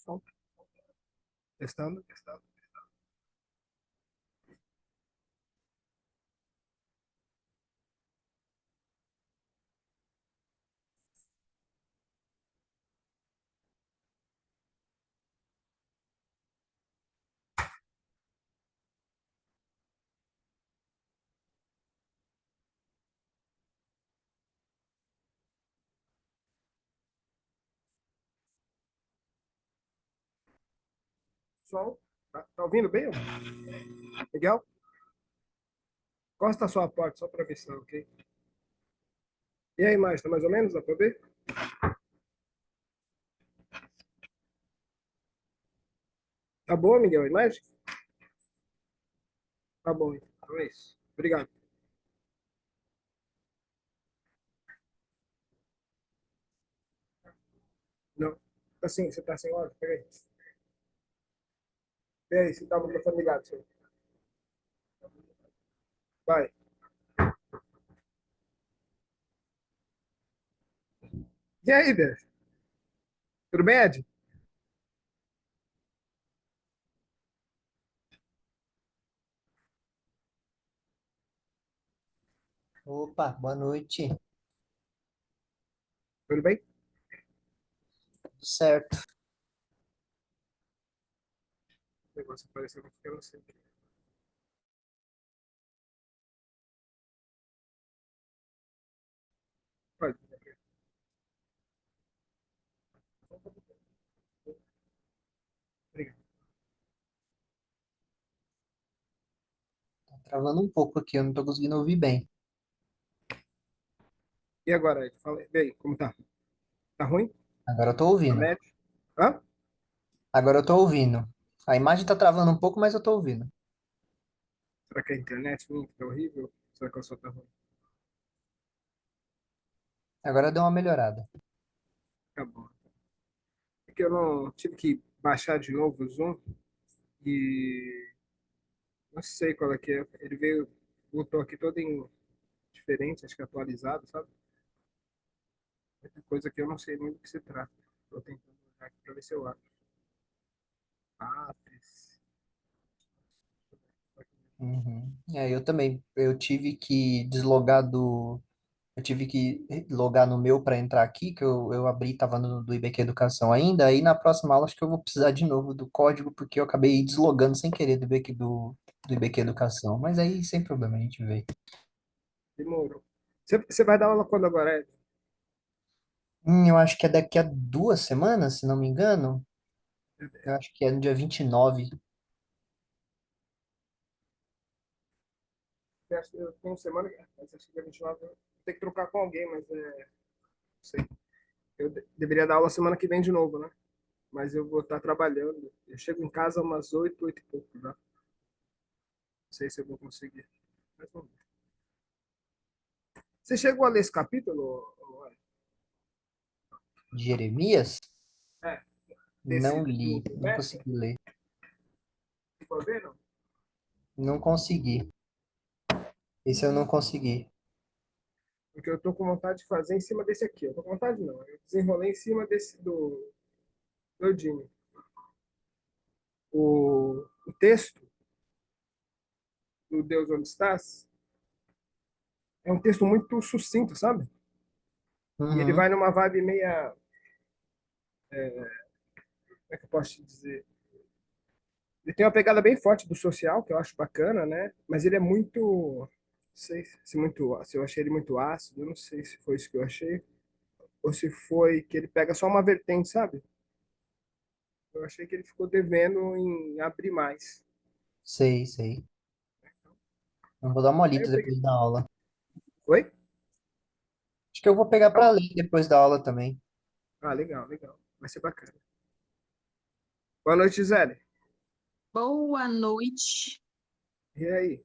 Som. Testando, testando. Som. Tá ouvindo bem? Miguel? Costa a sua porta só para ver se tá ok. E a imagem, tá mais ou menos? Dá para ver? Tá boa, Miguel, a imagem? Tá bom, então é isso. Obrigado. Não. Tá assim, você tá sem hora? Pega aí. E aí, se tá o microfone ligado, senhor. Vai. E aí, Beth? Tudo bem, Ed? Opa, boa noite. Tudo bem? Tudo certo. O negócio apareceu aqui que eu não sei. Pode. Obrigado. Tá travando um pouco aqui, eu não tô conseguindo ouvir bem. E agora, Ed? Fala aí. E aí, como tá? Tá ruim? Agora eu tô Tá ouvindo. médio? Hã? Agora eu tô ouvindo. A imagem tá travando um pouco, mas eu tô ouvindo. Será que é a internet minha que tá horrível? Será que eu só tá ruim? Agora deu uma melhorada. Tá bom. É que eu não tive que baixar de novo o Zoom e não sei qual é que é. Ele veio, botou aqui todo em diferente, acho que atualizado, sabe? É coisa que eu não sei muito do que se trata. Tô tentando olhar aqui pra ver se eu acho. Apps. Uhum. É, eu também. Eu tive que deslogar do. Eu tive que logar no meu para entrar aqui, que eu abri, tava no do IBQ Educação ainda. Aí na próxima aula acho que eu vou precisar de novo do código, porque eu acabei deslogando sem querer do IBQ Educação. Mas aí sem problema, a gente vê. Demorou. Você vai dar aula quando agora, Ed? Eu acho que é daqui a 2 semanas, se não me engano. Eu acho que é no dia 29. Eu tenho semana, mas acho que dia 29 eu tenho que trocar com alguém, mas não sei. Eu deveria dar aula semana que vem de novo, né? Mas eu vou estar trabalhando. Eu chego em casa umas 8, 8 e pouco, né? Não sei se eu vou conseguir. Mas vamos ver. Você chegou a ler esse capítulo? De Jeremias? É, desse Não li, do não mestre? consegui ler. Ficou vendo? Não consegui. Esse eu não consegui. Porque eu tô com vontade de fazer em cima desse aqui. Eu tô com vontade não. Eu desenrolei em cima desse do Eudine. O texto do Deus Onde Estás é um texto muito sucinto, sabe? E ele Uhum, vai numa vibe meia. Como é que eu posso te dizer? Ele tem uma pegada bem forte do social, que eu acho bacana, né? Mas ele é muito. Não sei se eu achei ele muito ácido, eu não sei se foi isso que eu achei, ou se foi que ele pega só uma vertente, sabe? Eu achei que ele ficou devendo em abrir mais. sei, sei. Eu vou dar uma Aí lida eu peguei. depois da aula. Oi? Acho que eu vou pegar para Não? ler depois da aula também. Ah, legal, legal. Vai ser bacana. Boa noite, Gisele. Boa noite. E aí?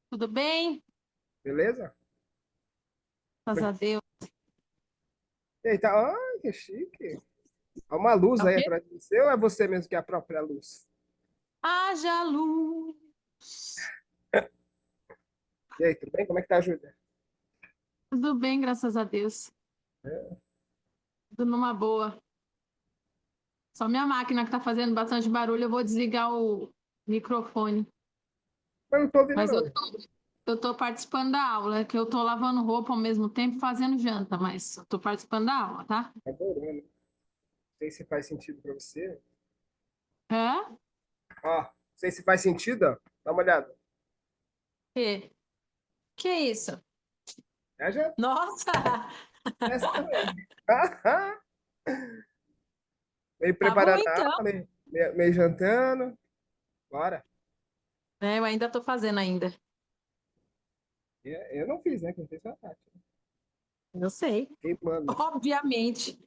Tudo bem? Beleza? Graças a Deus. E aí, tá? Ah, que chique. Há uma luz É o aí quê? atrás de você ou é você mesmo que é a própria luz? Haja luz. E aí, tudo bem? Como é que tá a Júlia? Tudo bem, graças a Deus. É, Tudo numa boa. Só minha máquina que tá fazendo bastante barulho, eu vou desligar o microfone. Mas não tô ouvindo, Mas não. eu tô participando da aula, que eu tô lavando roupa ao mesmo tempo e fazendo janta, mas eu tô participando da aula, tá? Adorando. Não sei se faz sentido pra você. Hã? Ó, não sei se faz sentido, ó. Dá uma olhada. Que? Que isso? É, já? Nossa! Essa também. Meio Tá bom preparando a então. aula, meio jantando. Bora. É, eu ainda tô fazendo ainda. Eu não fiz, né? Quem fez foi a Tati. Eu sei. Queimando, Obviamente.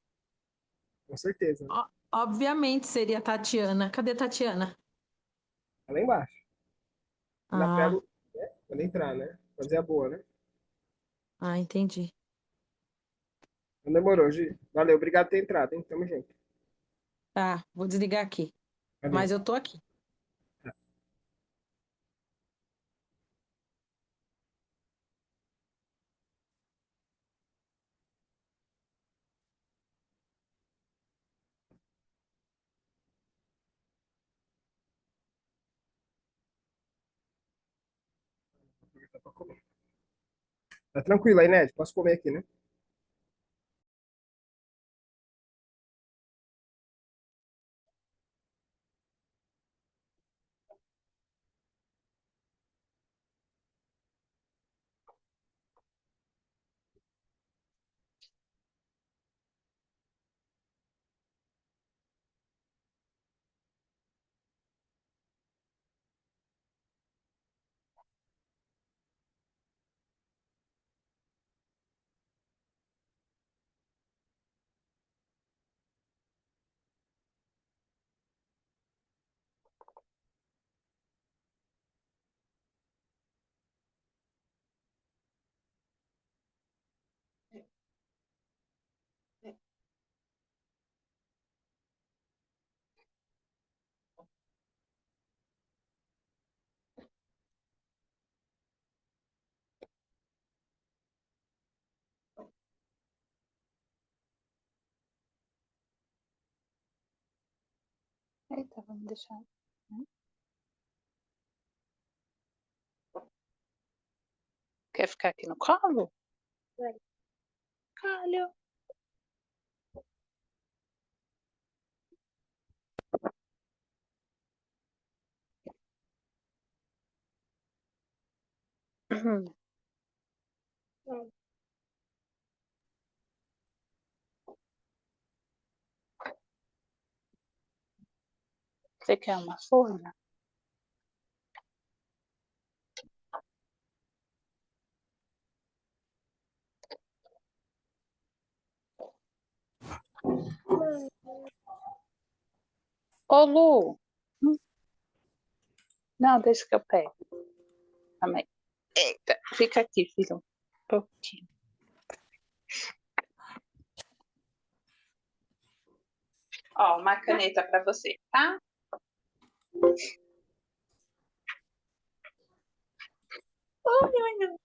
com certeza. Né? Obviamente seria a Tatiana. Cadê a Tatiana? Tá lá embaixo. Na Ah, tela, né? Quando entrar, né? Fazer a boa, né? entendi. Não demorou, Gi. Valeu, obrigado por ter entrado, hein? Tamo junto. Tá, vou desligar aqui. Mas Valeu. eu tô aqui. Tá pra comer. Tá tranquilo aí, Ned? Posso comer aqui, né? Eita, vamos deixar. Né? Quer ficar aqui no colo? Calho. Uhum. Você quer uma folha? Ô, Lu. Não, deixa que eu pego. Amém. Eita, fica aqui, filho. Um pouquinho. Ó, uma caneta pra você, tá? Oi, oi, oi.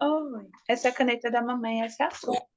Oi. Essa é a caneta da mamãe, essa é a sua.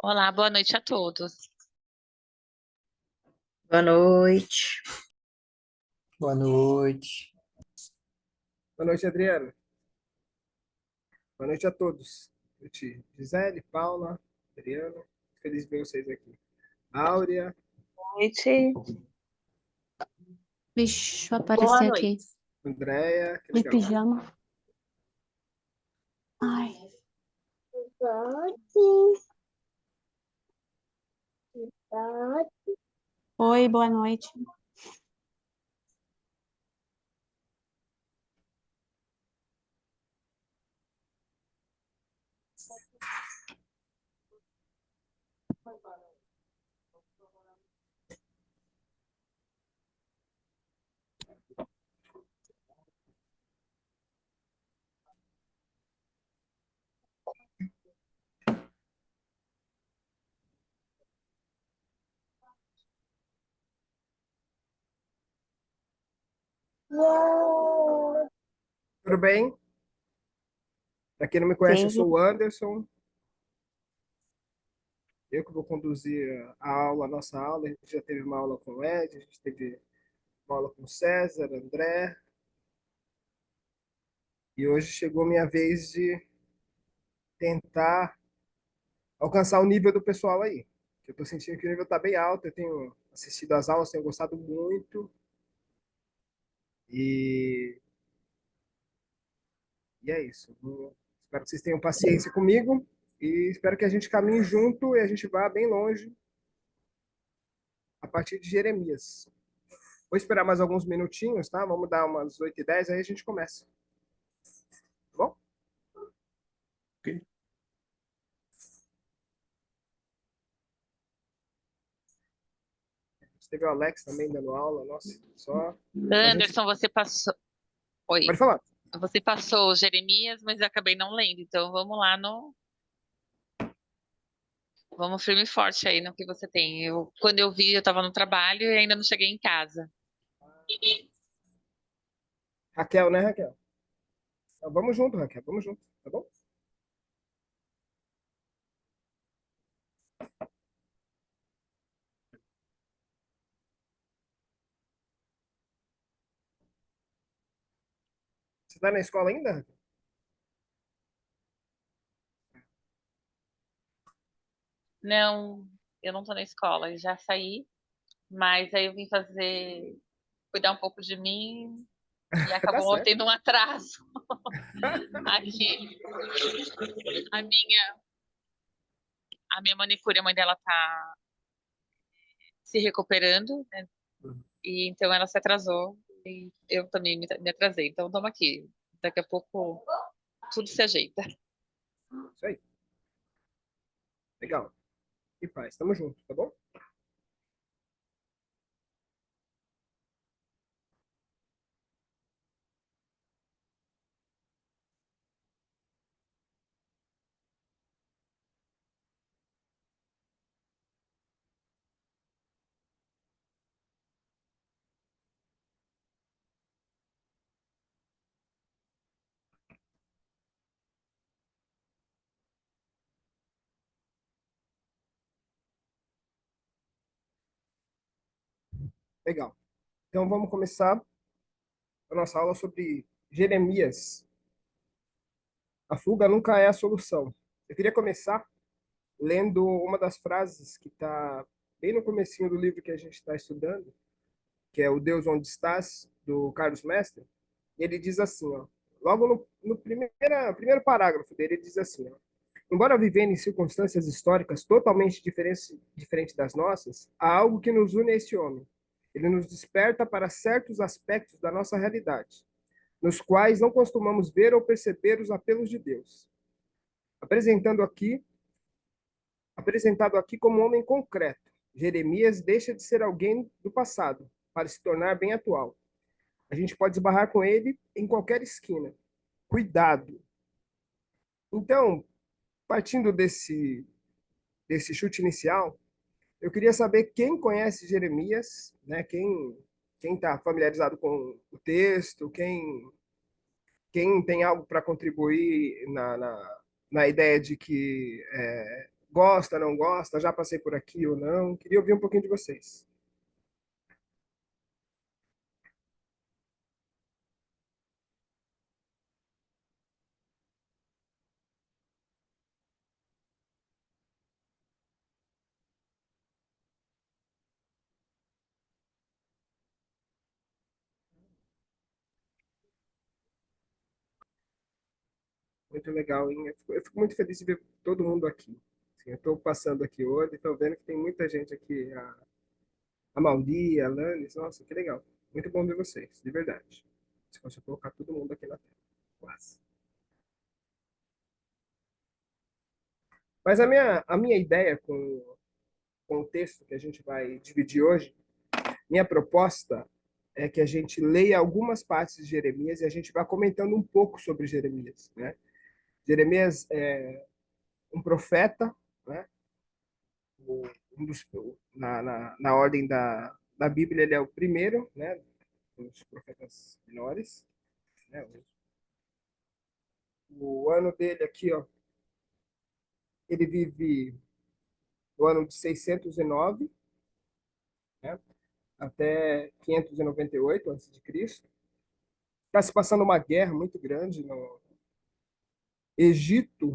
Olá, boa noite a todos. Boa noite. Boa noite. Boa noite, Adriano. Boa noite a todos. Boa noite, Gisele, Paula, Adriano. Feliz de ver vocês aqui. Áurea, Noite. Deixa eu Boa aparecer aqui. noite. Andréia, que De legal. pijama. Ai. Oi, boa noite. Tudo bem? Para quem não me conhece, eu Sim. sou o Anderson. Eu que vou conduzir a aula, a nossa aula. A gente já teve uma aula com o Ed, a gente teve uma aula com o César, André. E hoje chegou a minha vez de tentar alcançar o nível do pessoal aí. Eu estou sentindo que o nível está bem alto. Eu tenho assistido às aulas, tenho gostado muito. E, e é isso. Espero que vocês tenham paciência comigo. E espero que a gente caminhe junto e a gente vá bem longe a partir de Jeremias. Vou esperar mais alguns minutinhos, tá? Vamos dar umas 8h10, aí a gente começa. Tá bom? Ok. Teve o Alex também dando aula. Nossa, só a gente... Anderson, você passou. Oi. Pode falar. Você passou Jeremias, mas eu acabei não lendo. Então vamos lá no. Vamos firme e forte aí no que você tem. Quando eu vi, eu estava no trabalho e ainda não cheguei em casa. Raquel, né, Raquel? Então, vamos junto, Raquel. Vamos junto, tá bom? Você tá na escola ainda, Raquel? Não, eu não tô na escola, eu já saí, mas aí eu vim cuidar um pouco de mim e Tá acabou certo. tendo um atraso aqui. A minha, a minha manicure, a mãe dela tá se recuperando, né? E então ela se atrasou e eu também me atrasei. Então estamos aqui. Daqui a pouco tudo se ajeita. Isso aí. Legal. E paz. Tamo junto, tá bom? Legal. Então vamos começar a nossa aula sobre Jeremias. A fuga nunca é a solução. Eu queria começar lendo uma das frases que está bem no comecinho do livro que a gente está estudando, que é O Deus Onde Estás, do Carlos Mestre. E ele diz assim, ó, logo no primeiro parágrafo dele, ele diz assim, ó, embora vivendo em circunstâncias históricas totalmente diferentes das nossas, há algo que nos une a este homem. Ele nos desperta para certos aspectos da nossa realidade, nos quais não costumamos ver ou perceber os apelos de Deus. Apresentando aqui Apresentado aqui como um homem concreto, Jeremias deixa de ser alguém do passado para se tornar bem atual. A gente pode esbarrar com ele em qualquer esquina. Cuidado! Então, partindo desse chute inicial, eu queria saber quem conhece Jeremias, né? Quem está familiarizado com o texto, quem tem algo para contribuir na ideia de que Gosta, não gosta? Já passei por aqui ou não? Queria ouvir um pouquinho de vocês. Muito legal, hein? Eu fico muito feliz de ver todo mundo aqui. Assim, eu estou passando aqui hoje e estou vendo que tem muita gente aqui. A Mauri, a Alanis, nossa, que legal. Muito bom ver vocês, de verdade. Se fosse colocar todo mundo aqui na tela. Quase. Mas a minha ideia com o texto que a gente vai dividir hoje, minha proposta é que a gente leia algumas partes de Jeremias e a gente vai comentando um pouco sobre Jeremias, né? Jeremias é um profeta, né? Um dos, na ordem da Bíblia, ele é o primeiro, né? Dos profetas menores, né? O ano dele aqui, ó, ele vive no ano de 609, né? Até 598 a.C. Está se passando uma guerra muito grande no Egito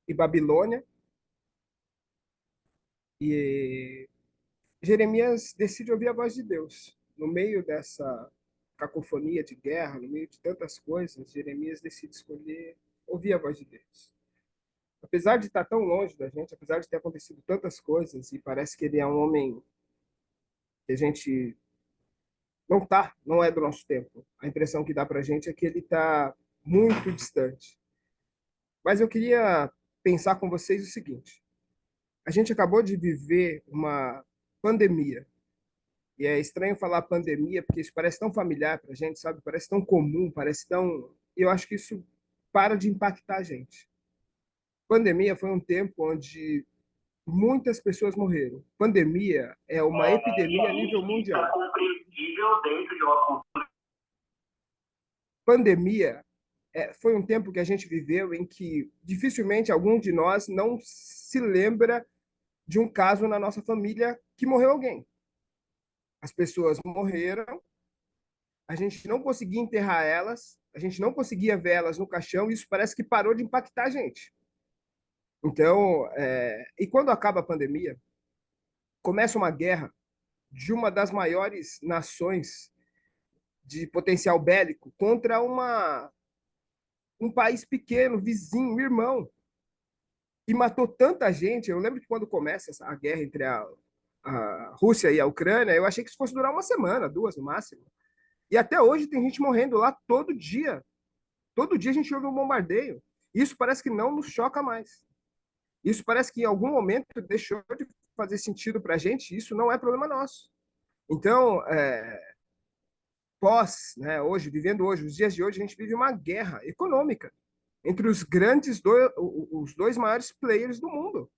e Babilônia, e Jeremias decide ouvir a voz de Deus. No meio dessa cacofonia de guerra, no meio de tantas coisas, Jeremias decide escolher ouvir a voz de Deus. Apesar de estar tão longe da gente, apesar de ter acontecido tantas coisas, e parece que ele é um homem que a gente não é do nosso tempo. A impressão que dá para a gente é que ele está muito distante. Mas eu queria pensar com vocês o seguinte: a gente acabou de viver uma pandemia. E é estranho falar pandemia, porque isso parece tão familiar para a gente, sabe? Parece tão comum, parece tão. E eu acho que isso para de impactar a gente. Pandemia foi um tempo onde muitas pessoas morreram. Pandemia é uma epidemia a nível mundial. Pandemia foi um tempo que a gente viveu em que dificilmente algum de nós não se lembra de um caso na nossa família que morreu alguém. As pessoas morreram, a gente não conseguia enterrar elas, a gente não conseguia ver elas no caixão, e isso parece que parou de impactar a gente. Então, e quando acaba a pandemia, começa uma guerra de uma das maiores nações de potencial bélico contra um país pequeno, vizinho, irmão, e matou tanta gente. Eu lembro que quando começa a guerra entre a Rússia e a Ucrânia, eu achei que isso fosse durar uma semana, duas no máximo. E até hoje tem gente morrendo lá todo dia. Todo dia a gente ouve um bombardeio. Isso parece que não nos choca mais. Isso parece que em algum momento deixou de fazer sentido para a gente. Isso não é problema nosso. Então, né, hoje, vivendo hoje, os dias de hoje, a gente vive uma guerra econômica entre os dois maiores players do mundo.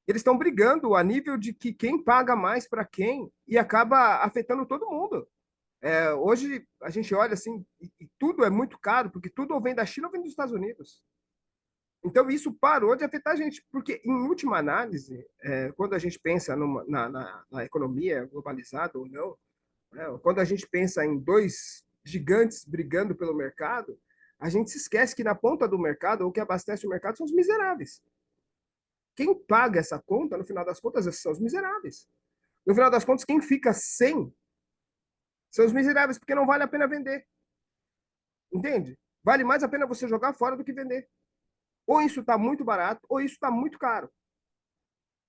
Eles estão brigando a nível de que quem paga mais para quem e acaba afetando todo mundo. Hoje a gente olha assim e tudo é muito caro, porque tudo ou vem da China ou vem dos Estados Unidos. Então isso parou de afetar a gente, porque em última análise, quando a gente pensa na economia globalizada ou não, né, quando a gente pensa em dois gigantes brigando pelo mercado, a gente se esquece que na ponta do mercado, ou que abastece o mercado, são os miseráveis. Quem paga essa conta, no final das contas, são os miseráveis. No final das contas, quem fica sem são os miseráveis, porque não vale a pena vender. Entende? Vale mais a pena você jogar fora do que vender. Ou isso está muito barato, ou isso está muito caro.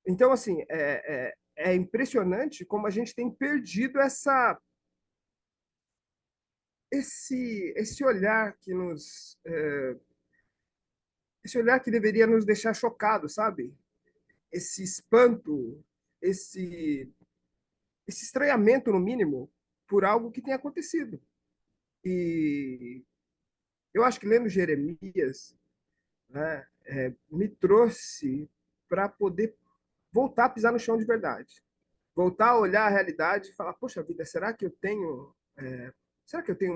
Então, assim, é impressionante como a gente tem perdido esse olhar esse olhar que deveria nos deixar chocados, sabe? Esse espanto, esse, esse estranhamento, no mínimo, por algo que tem acontecido. E eu acho que lendo Jeremias, né, me trouxe para poder voltar a pisar no chão de verdade. Voltar a olhar a realidade e falar, poxa vida, será que eu tenho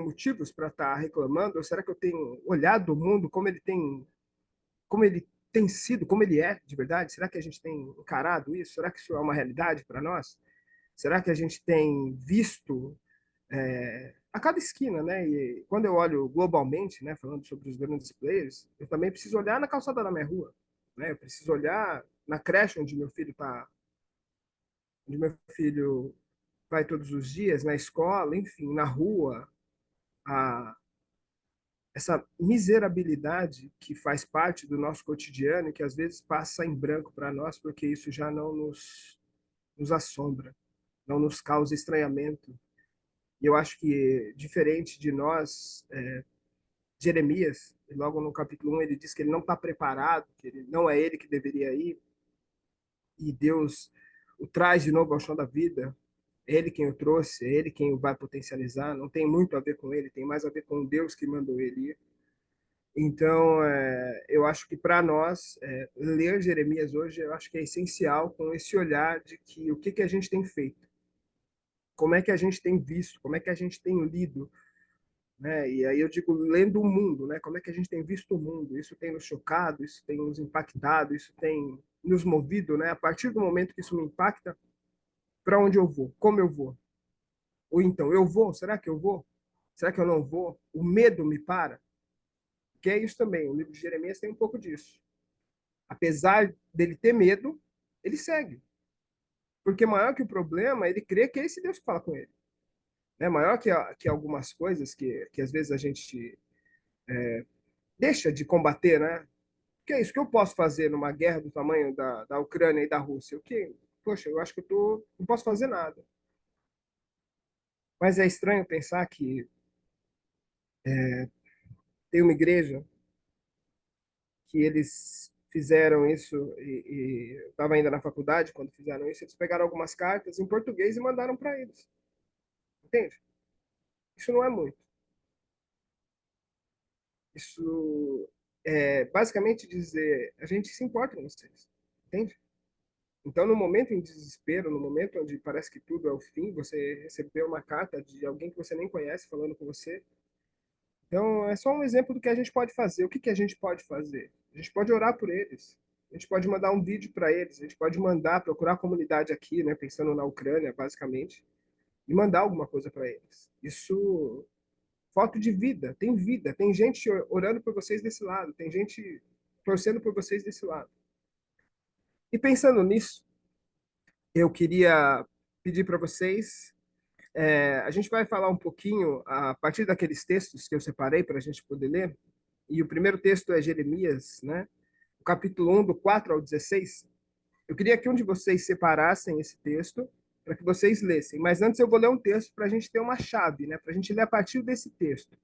motivos para estar reclamando? Ou será que eu tenho olhado o mundo como ele tem sido como ele é de verdade? Será que a gente tem encarado isso? Será que isso é uma realidade para nós? Será que a gente tem visto a cada esquina, né? E quando eu olho globalmente, né, falando sobre os grandes players, eu também preciso olhar na calçada da minha rua, né? Eu preciso olhar na creche onde meu filho vai todos os dias, na escola, enfim, na rua, a essa miserabilidade que faz parte do nosso cotidiano e que às vezes passa em branco para nós, porque isso já não nos assombra, não nos causa estranhamento. E eu acho que, diferente de nós, Jeremias, logo no capítulo 1, ele diz que ele não está preparado, que ele, não é ele que deveria ir, e Deus o traz de novo ao chão da vida. É ele quem o trouxe, é ele quem o vai potencializar. Não tem muito a ver com ele, tem mais a ver com Deus que mandou ele ir. Então, eu acho que para nós, ler Jeremias hoje, eu acho que é essencial com esse olhar de que o que, que a gente tem feito, como é que a gente tem visto, como é que a gente tem lido, né? E aí eu digo lendo o mundo, né? Como é que a gente tem visto o mundo? Isso tem nos chocado, isso tem nos impactado, isso tem nos movido, né? A partir do momento que isso me impacta, para onde eu vou? Como eu vou? Ou então, eu vou? Será que eu vou? Será que eu não vou? O medo me para? Que é isso também. O livro de Jeremias tem um pouco disso. Apesar dele ter medo, ele segue. Porque maior que o problema, ele crê que é esse Deus que fala com ele. Né? Maior que algumas coisas que às vezes a gente deixa de combater, né? Que é isso que eu posso fazer numa guerra do tamanho da Ucrânia e da Rússia? O que? Poxa, eu acho que não posso fazer nada. Mas é estranho pensar que tem uma igreja que eles fizeram isso e eu estava ainda na faculdade quando fizeram isso, eles pegaram algumas cartas em português e mandaram para eles. Entende? Isso não é muito. Isso é basicamente dizer, a gente se importa com vocês. Entende? Então, no momento em desespero, no momento onde parece que tudo é o fim, você recebeu uma carta de alguém que você nem conhece falando com você. Então, é só um exemplo do que a gente pode fazer. O que que a gente pode fazer? A gente pode orar por eles. A gente pode mandar um vídeo para eles. A gente pode mandar, procurar a comunidade aqui, né, pensando na Ucrânia, basicamente, e mandar alguma coisa para eles. Isso, foto de vida. Tem vida. Tem gente orando por vocês desse lado. Tem gente torcendo por vocês desse lado. E pensando nisso, eu queria pedir para vocês. A gente vai falar um pouquinho a partir daqueles textos que eu separei para a gente poder ler. E o primeiro texto é Jeremias, né? O capítulo 1, do 4 ao 16. Eu queria que um de vocês separassem esse texto para que vocês lessem. Mas antes eu vou ler um texto para a gente ter uma chave, né? Para a gente ler a partir desse texto.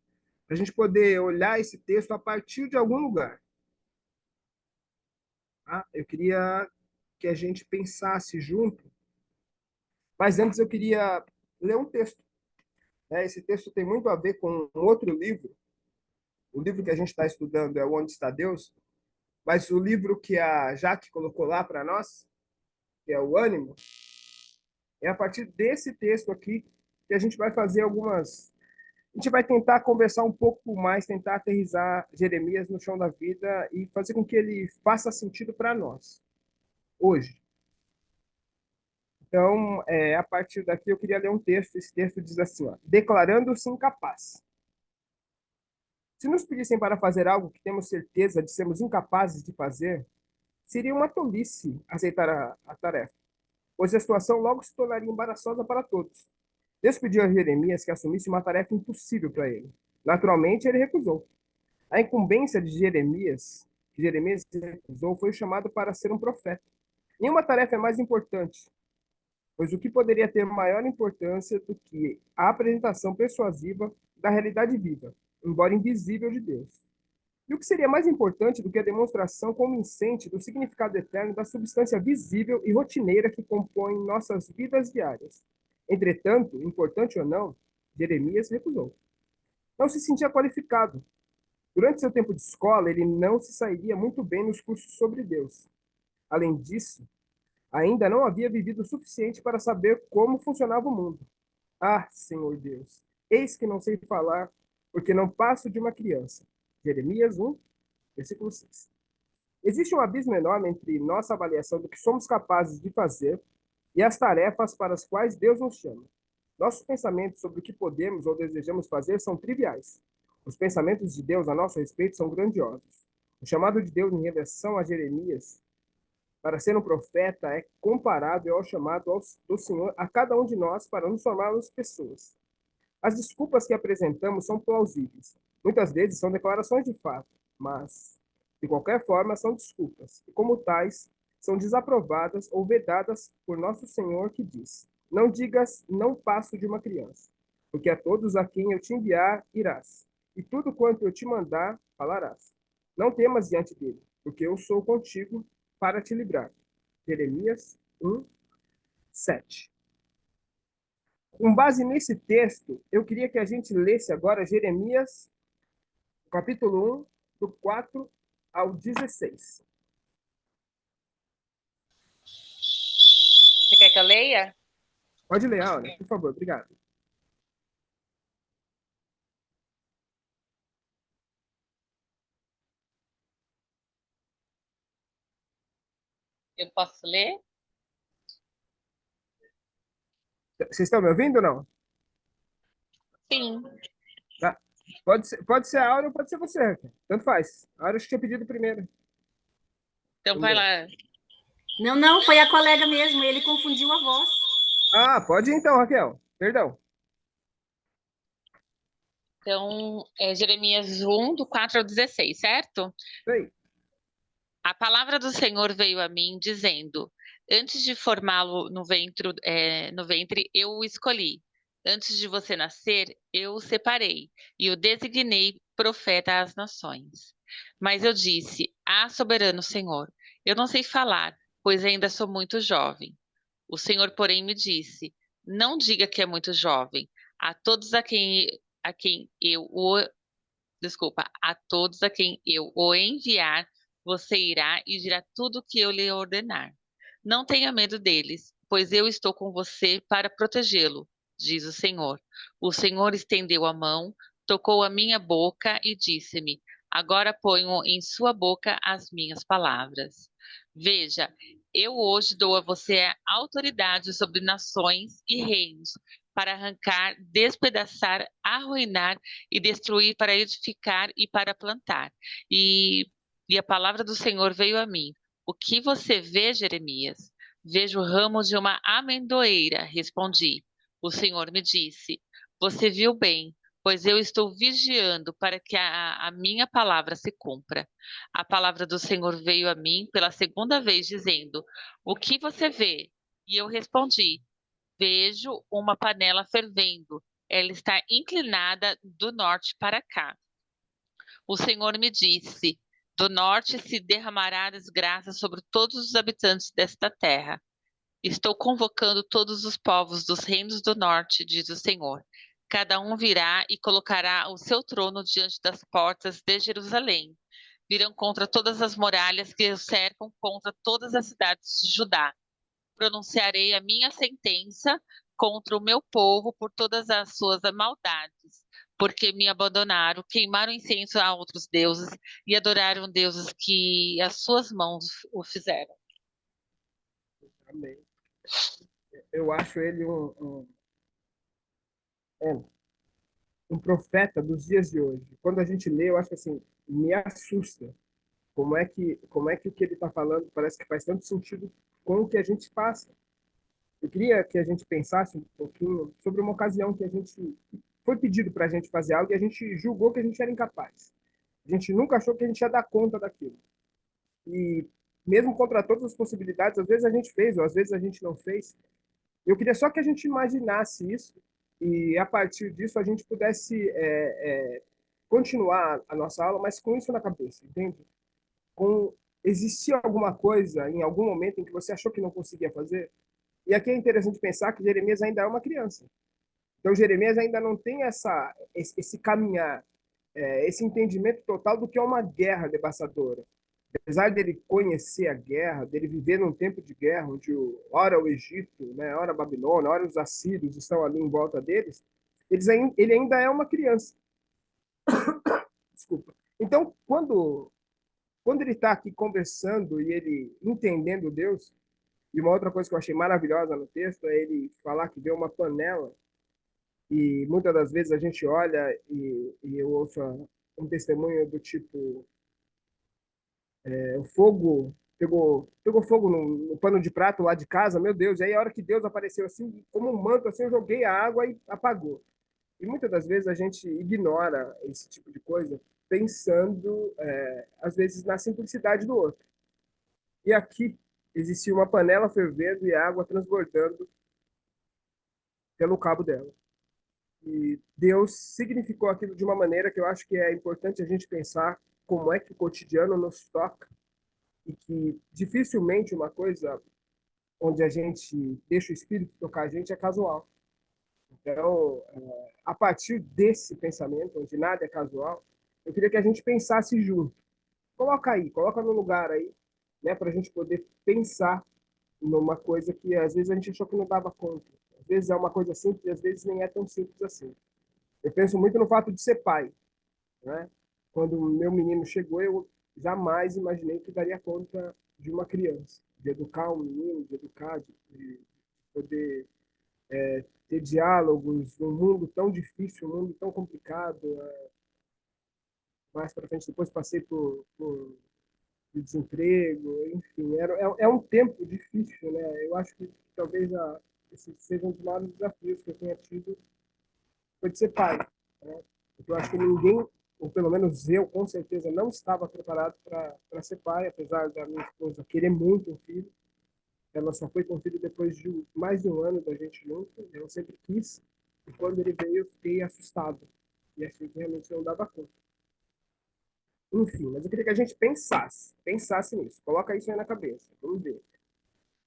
Para a gente poder olhar esse texto a partir de algum lugar. Tá? Eu queria que a gente pensasse junto. Mas antes eu queria ler um texto. Né? Esse texto tem muito a ver com um outro livro. O livro que a gente está estudando é o Onde Está Deus, mas o livro que a Jaque colocou lá para nós, que é o Ânimo, é a partir desse texto aqui que a gente vai fazer algumas. A gente vai tentar conversar um pouco mais, tentar aterrissar Jeremias no chão da vida e fazer com que ele faça sentido para nós, hoje. Então, a partir daqui, eu queria ler um texto. Esse texto diz assim: ó, declarando-se incapaz. Se nos pedissem para fazer algo que temos certeza de sermos incapazes de fazer, seria uma tolice aceitar a tarefa, pois a situação logo se tornaria embaraçosa para todos. Deus pediu a Jeremias que assumisse uma tarefa impossível para ele. Naturalmente, ele recusou. A incumbência de Jeremias, que Jeremias recusou, foi o chamado para ser um profeta. Nenhuma tarefa é mais importante, pois o que poderia ter maior importância do que a apresentação persuasiva da realidade viva, embora invisível, de Deus? E o que seria mais importante do que a demonstração convincente do significado eterno da substância visível e rotineira que compõe nossas vidas diárias? Entretanto, importante ou não, Jeremias recusou. Não se sentia qualificado. Durante seu tempo de escola, ele não se sairia muito bem nos cursos sobre Deus. Além disso, ainda não havia vivido o suficiente para saber como funcionava o mundo. Ah, Senhor Deus, eis que não sei falar, porque não passo de uma criança. Jeremias 1, versículo 6. Existe um abismo enorme entre nossa avaliação do que somos capazes de fazer e as tarefas para as quais Deus nos chama. Nossos pensamentos sobre o que podemos ou desejamos fazer são triviais. Os pensamentos de Deus a nosso respeito são grandiosos. O chamado de Deus em revelação a Jeremias para ser um profeta é comparável ao chamado do Senhor a cada um de nós para nos tornarmos pessoas. As desculpas que apresentamos são plausíveis. Muitas vezes são declarações de fato, mas, de qualquer forma, são desculpas. E, como tais, são desaprovadas ou vedadas por nosso Senhor, que diz: não digas, não passo de uma criança, porque a todos a quem eu te enviar irás, e tudo quanto eu te mandar falarás. Não temas diante dele, porque eu sou contigo para te livrar. Jeremias 1, 7. Com base nesse texto, eu queria que a gente lesse agora Jeremias, capítulo 1, do 4 ao 16. Você quer que eu leia? Pode ler, Aura, por favor, obrigado. Eu posso ler? Vocês estão me ouvindo ou não? Sim. Tá. Pode ser a Aura ou pode ser você, Raquel. Tanto faz. A Aura tinha pedido primeiro. Então vai lá. Não, foi a colega mesmo, ele confundiu a voz. Ah, pode ir então, Raquel. Perdão. Então, é Jeremias 1, do 4 ao 16, certo? Aí. A palavra do Senhor veio a mim, dizendo: antes de formá-lo no ventre, eu o escolhi. Antes de você nascer, eu o separei e o designei profeta às nações. Mas eu disse: ah, soberano Senhor, eu não sei falar, pois ainda sou muito jovem. O Senhor, porém, me disse: não diga que é muito jovem. A todos a quem eu o desculpa, a todos a quem eu o enviar, você irá e dirá tudo o que eu lhe ordenar. Não tenha medo deles, pois eu estou com você para protegê-lo, diz o Senhor. O Senhor estendeu a mão, tocou a minha boca e disse-me: agora ponho em sua boca as minhas palavras. Veja, eu hoje dou a você autoridade sobre nações e reinos, para arrancar, despedaçar, arruinar e destruir, para edificar e para plantar. E a palavra do Senhor veio a mim. O que você vê, Jeremias? Vejo o ramo de uma amendoeira, respondi. O Senhor me disse: você viu bem, pois eu estou vigiando para que a minha palavra se cumpra. A palavra do Senhor veio a mim pela segunda vez, dizendo: o que você vê? E eu respondi: vejo uma panela fervendo. Ela está inclinada do norte para cá. O Senhor me disse: do norte se derramará desgraça sobre todos os habitantes desta terra. Estou convocando todos os povos dos reinos do norte, diz o Senhor. Cada um virá e colocará o seu trono diante das portas de Jerusalém. Virão contra todas as muralhas que o cercam, contra todas as cidades de Judá. Pronunciarei a minha sentença contra o meu povo por todas as suas maldades, porque me abandonaram, queimaram incenso a outros deuses e adoraram deuses que as suas mãos o fizeram. Amém. Eu acho ele um profeta dos dias de hoje. Quando a gente lê, eu acho que assim, me assusta. Como é que o que ele está falando parece que faz tanto sentido com o que a gente passa. Eu queria que a gente pensasse um pouquinho sobre uma ocasião que a gente foi pedido para a gente fazer algo e a gente julgou que a gente era incapaz. A gente nunca achou que a gente ia dar conta daquilo. E mesmo contra todas as possibilidades, às vezes a gente fez, ou às vezes a gente não fez. Eu queria só que a gente imaginasse isso e a partir disso a gente pudesse continuar a nossa aula, mas com isso na cabeça, entende? Existia alguma coisa em algum momento em que você achou que não conseguia fazer? E aqui é interessante pensar que Jeremias ainda é uma criança. Então, Jeremias ainda não tem esse caminhar, esse entendimento total do que é uma guerra devastadora. Apesar dele conhecer a guerra, dele viver num tempo de guerra, onde ora o Egito, né, ora a Babilônia, ora os assírios estão ali em volta deles, ele ainda é uma criança. Desculpa. Então, quando quando ele está aqui conversando e ele entendendo Deus, e uma outra coisa que eu achei maravilhosa no texto é ele falar que vê uma panela e muitas das vezes a gente olha e eu ouço um testemunho do tipo, o fogo pegou fogo no pano de prato lá de casa, meu Deus, e aí a hora que Deus apareceu assim, como um manto, assim, eu joguei a água e apagou. E muitas das vezes a gente ignora esse tipo de coisa, pensando, às vezes, na simplicidade do outro. E aqui existia uma panela fervendo e a água transbordando pelo cabo dela. E Deus significou aquilo de uma maneira que eu acho que é importante a gente pensar como é que o cotidiano nos toca e que dificilmente uma coisa onde a gente deixa o Espírito tocar a gente é casual. Então, a partir desse pensamento, onde nada é casual, eu queria que a gente pensasse junto. Coloca aí, coloca no lugar aí, né, para a gente poder pensar numa coisa que às vezes a gente achou que não dava conta. Às vezes é uma coisa simples, às vezes nem é tão simples assim. Eu penso muito no fato de ser pai, né? Quando o meu menino chegou, eu jamais imaginei que daria conta de uma criança, de educar um menino, de educar, de poder ter diálogos num mundo tão difícil, um mundo tão complicado. Mais para frente, depois passei por desemprego, enfim, é um tempo difícil, né? Eu acho que talvez esse seja um dos maiores desafios que eu tenha tido, foi de ser pai, né? Porque eu acho que ninguém, ou pelo menos eu, com certeza, não estava preparado para ser pai, apesar da minha esposa querer muito um filho. Ela só foi ter um filho depois de mais de um ano da gente junto. Eu sempre quis. E quando ele veio, eu fiquei assustado. E achei que realmente não dava conta. Enfim, mas eu queria que a gente pensasse nisso. Coloca isso aí na cabeça. Vamos ver.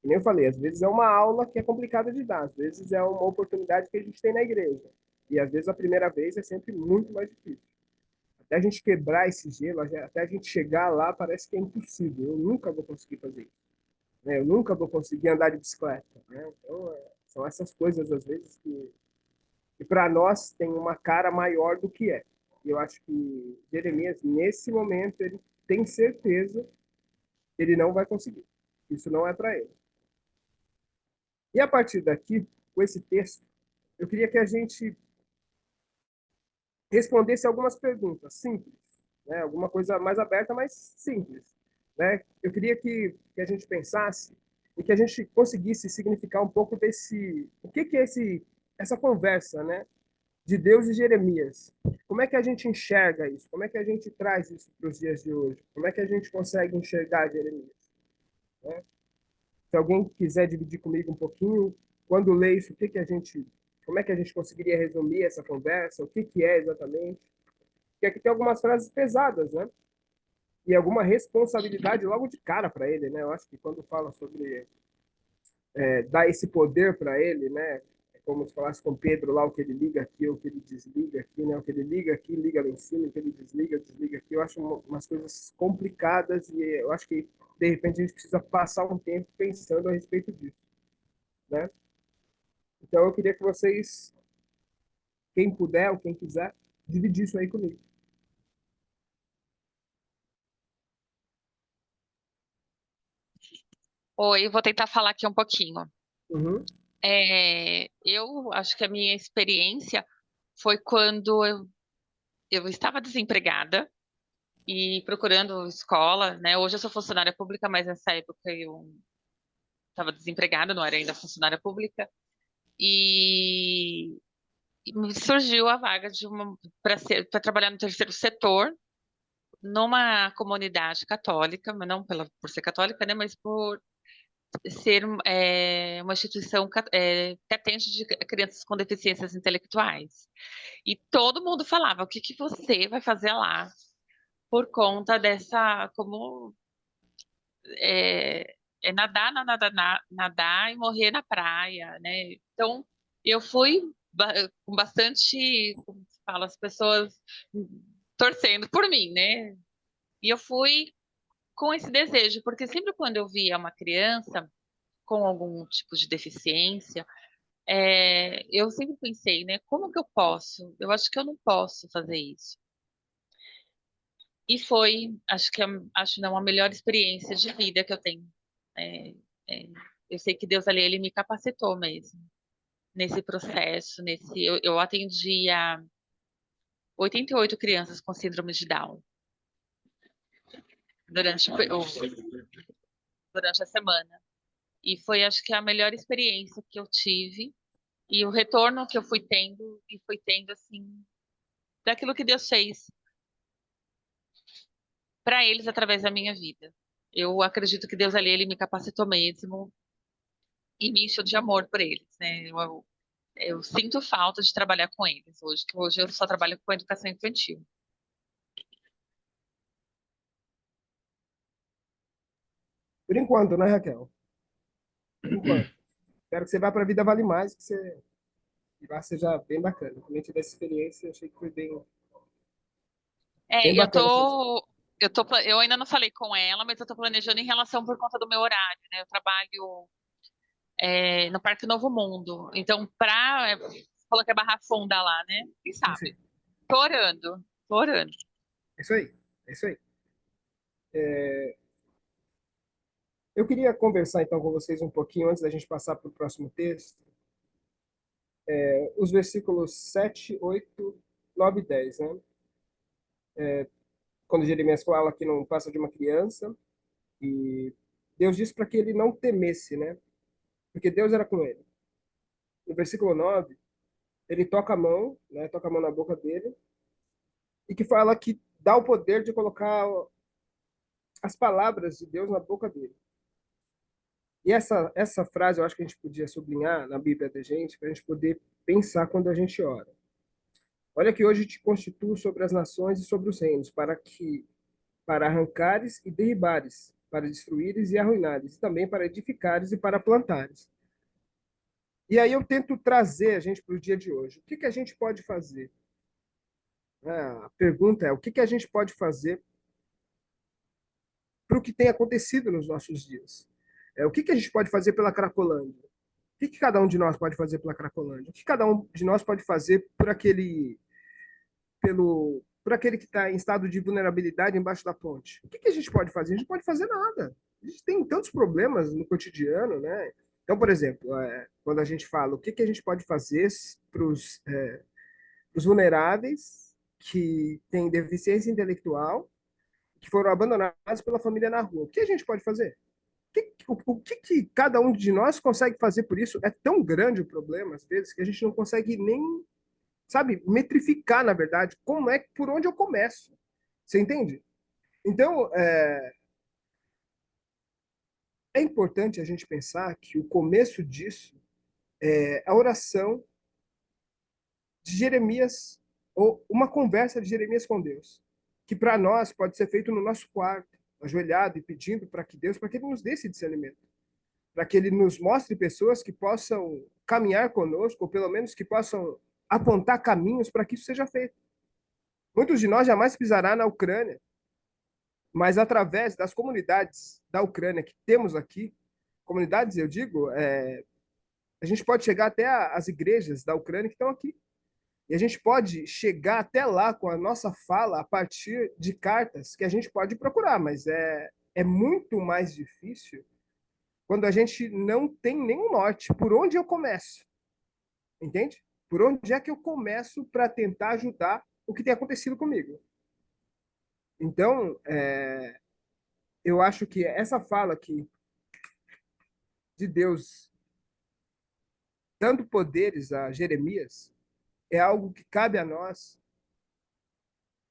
Como eu falei, às vezes é uma aula que é complicada de dar, às vezes é uma oportunidade que a gente tem na igreja. E às vezes a primeira vez é sempre muito mais difícil. Até a gente quebrar esse gelo, até a gente chegar lá, parece que é impossível. Eu nunca vou conseguir fazer isso, né? Eu nunca vou conseguir andar de bicicleta, né? Então, são essas coisas, às vezes, que para nós tem uma cara maior do que é. E eu acho que Jeremias, nesse momento, ele tem certeza que ele não vai conseguir. Isso não é para ele. E a partir daqui, com esse texto, eu queria que a gente respondesse algumas perguntas simples, né? Alguma coisa mais aberta, mas simples, né? Eu queria que a gente pensasse e que a gente conseguisse significar um pouco desse, o que é essa conversa, né? De Deus e Jeremias. Como é que a gente enxerga isso? Como é que a gente traz isso para os dias de hoje? Como é que a gente consegue enxergar Jeremias, né? Se alguém quiser dividir comigo um pouquinho, quando lê isso, como é que a gente conseguiria resumir essa conversa? O que é exatamente? Porque aqui tem algumas frases pesadas, né? E alguma responsabilidade logo de cara para ele, né? Eu acho que quando fala sobre dar esse poder para ele, né? É como se falasse com Pedro lá, o que ele liga aqui, o que ele desliga aqui, né? O que ele liga aqui, liga lá em cima, o que ele desliga, desliga aqui. Eu acho umas coisas complicadas e eu acho que, de repente, a gente precisa passar um tempo pensando a respeito disso, né? Então, eu queria que vocês, quem puder ou quem quiser, dividir isso aí comigo. Oi, vou tentar falar aqui um pouquinho. Uhum, Eu acho que a minha experiência foi quando eu estava desempregada e procurando escola, né? Hoje eu sou funcionária pública, mas nessa época eu estava desempregada, não era ainda funcionária pública, e, e me surgiu a vaga de uma para trabalhar no terceiro setor, numa comunidade católica, mas não por ser católica, né? Mas por ser uma instituição que atende de crianças com deficiências intelectuais. E todo mundo falava, o que que você vai fazer lá por conta dessa, como nadar, nadar e morrer na praia, né? Então, eu fui com bastante, como se fala, as pessoas torcendo por mim, né? E eu fui com esse desejo, porque sempre quando eu via uma criança com algum tipo de deficiência, eu sempre pensei, né? Como que eu posso? Eu acho que eu não posso fazer isso. E foi, acho que acho não, a melhor experiência de vida que eu tenho. É, é, eu sei que Deus ali, ele me capacitou mesmo nesse processo, eu atendia 88 crianças com síndrome de Down durante, durante a semana. E foi, acho que, a melhor experiência que eu tive e o retorno que eu fui tendo, assim, daquilo que Deus fez para eles através da minha vida. Eu acredito que Deus ali, ele me capacitou mesmo e me encheu de amor por eles, né? Eu sinto falta de trabalhar com eles hoje, que hoje eu só trabalho com educação infantil. Por enquanto, né, Raquel? Por enquanto. Espero que você vá para a Vida Vale Mais, que lá seja bem bacana. Quando eu tive essa experiência, eu achei que foi bem É, bacana. eu ainda não falei com ela, mas eu tô planejando em relação por conta do meu horário, né? Eu trabalho no Parque Novo Mundo. Então, falou que é Barra Funda lá, né? Quem Sim, sabe? sim. Tô orando, tô orando. É isso aí. É isso aí. Eu queria conversar então com vocês um pouquinho antes da gente passar para o próximo texto, os versículos 7, 8, 9 e 10, né? Quando Jeremias fala que não passa de uma criança, e Deus disse para que ele não temesse, né? Porque Deus era com ele. No versículo 9, ele toca a mão, né? Toca a mão na boca dele, e que fala que dá o poder de colocar as palavras de Deus na boca dele. E essa frase eu acho que a gente podia sublinhar na Bíblia da gente, para a gente poder pensar quando a gente ora. Olha que hoje te constituo sobre as nações e sobre os reinos, para arrancares e derribares, para destruíres e arruinares, e também para edificares e para plantares. E aí eu tento trazer a gente para o dia de hoje. O que a gente pode fazer? A pergunta é: o que a gente pode fazer para o que tem acontecido nos nossos dias? O que a gente pode fazer pela Cracolândia? O que cada um de nós pode fazer pela Cracolândia? O que cada um de nós pode fazer por aquele que está em estado de vulnerabilidade embaixo da ponte? O que a gente pode fazer? A gente não pode fazer nada. A gente tem tantos problemas no cotidiano, né? Então, por exemplo, quando a gente fala o que a gente pode fazer para os vulneráveis que têm deficiência intelectual, que foram abandonados pela família na rua, o que a gente pode fazer? O que cada um de nós consegue fazer por isso? É tão grande o problema, às vezes, que a gente não consegue nem, sabe, metrificar, na verdade, por onde eu começo. Você entende? Então, é importante a gente pensar que o começo disso é a oração de Jeremias, ou uma conversa de Jeremias com Deus, que para nós pode ser feito no nosso quarto, ajoelhado e pedindo para que ele nos dê esse discernimento, para que ele nos mostre pessoas que possam caminhar conosco, ou pelo menos que possam apontar caminhos para que isso seja feito. Muitos de nós jamais pisará na Ucrânia, mas através das comunidades da Ucrânia que temos aqui, comunidades, eu digo, a gente pode chegar até as igrejas da Ucrânia que estão aqui. E a gente pode chegar até lá com a nossa fala a partir de cartas que a gente pode procurar, mas é muito mais difícil quando a gente não tem nenhum norte. Por onde eu começo? Entende? Por onde é que eu começo para tentar ajudar o que tem acontecido comigo? Então, eu acho que essa fala aqui de Deus dando poderes a Jeremias é algo que cabe a nós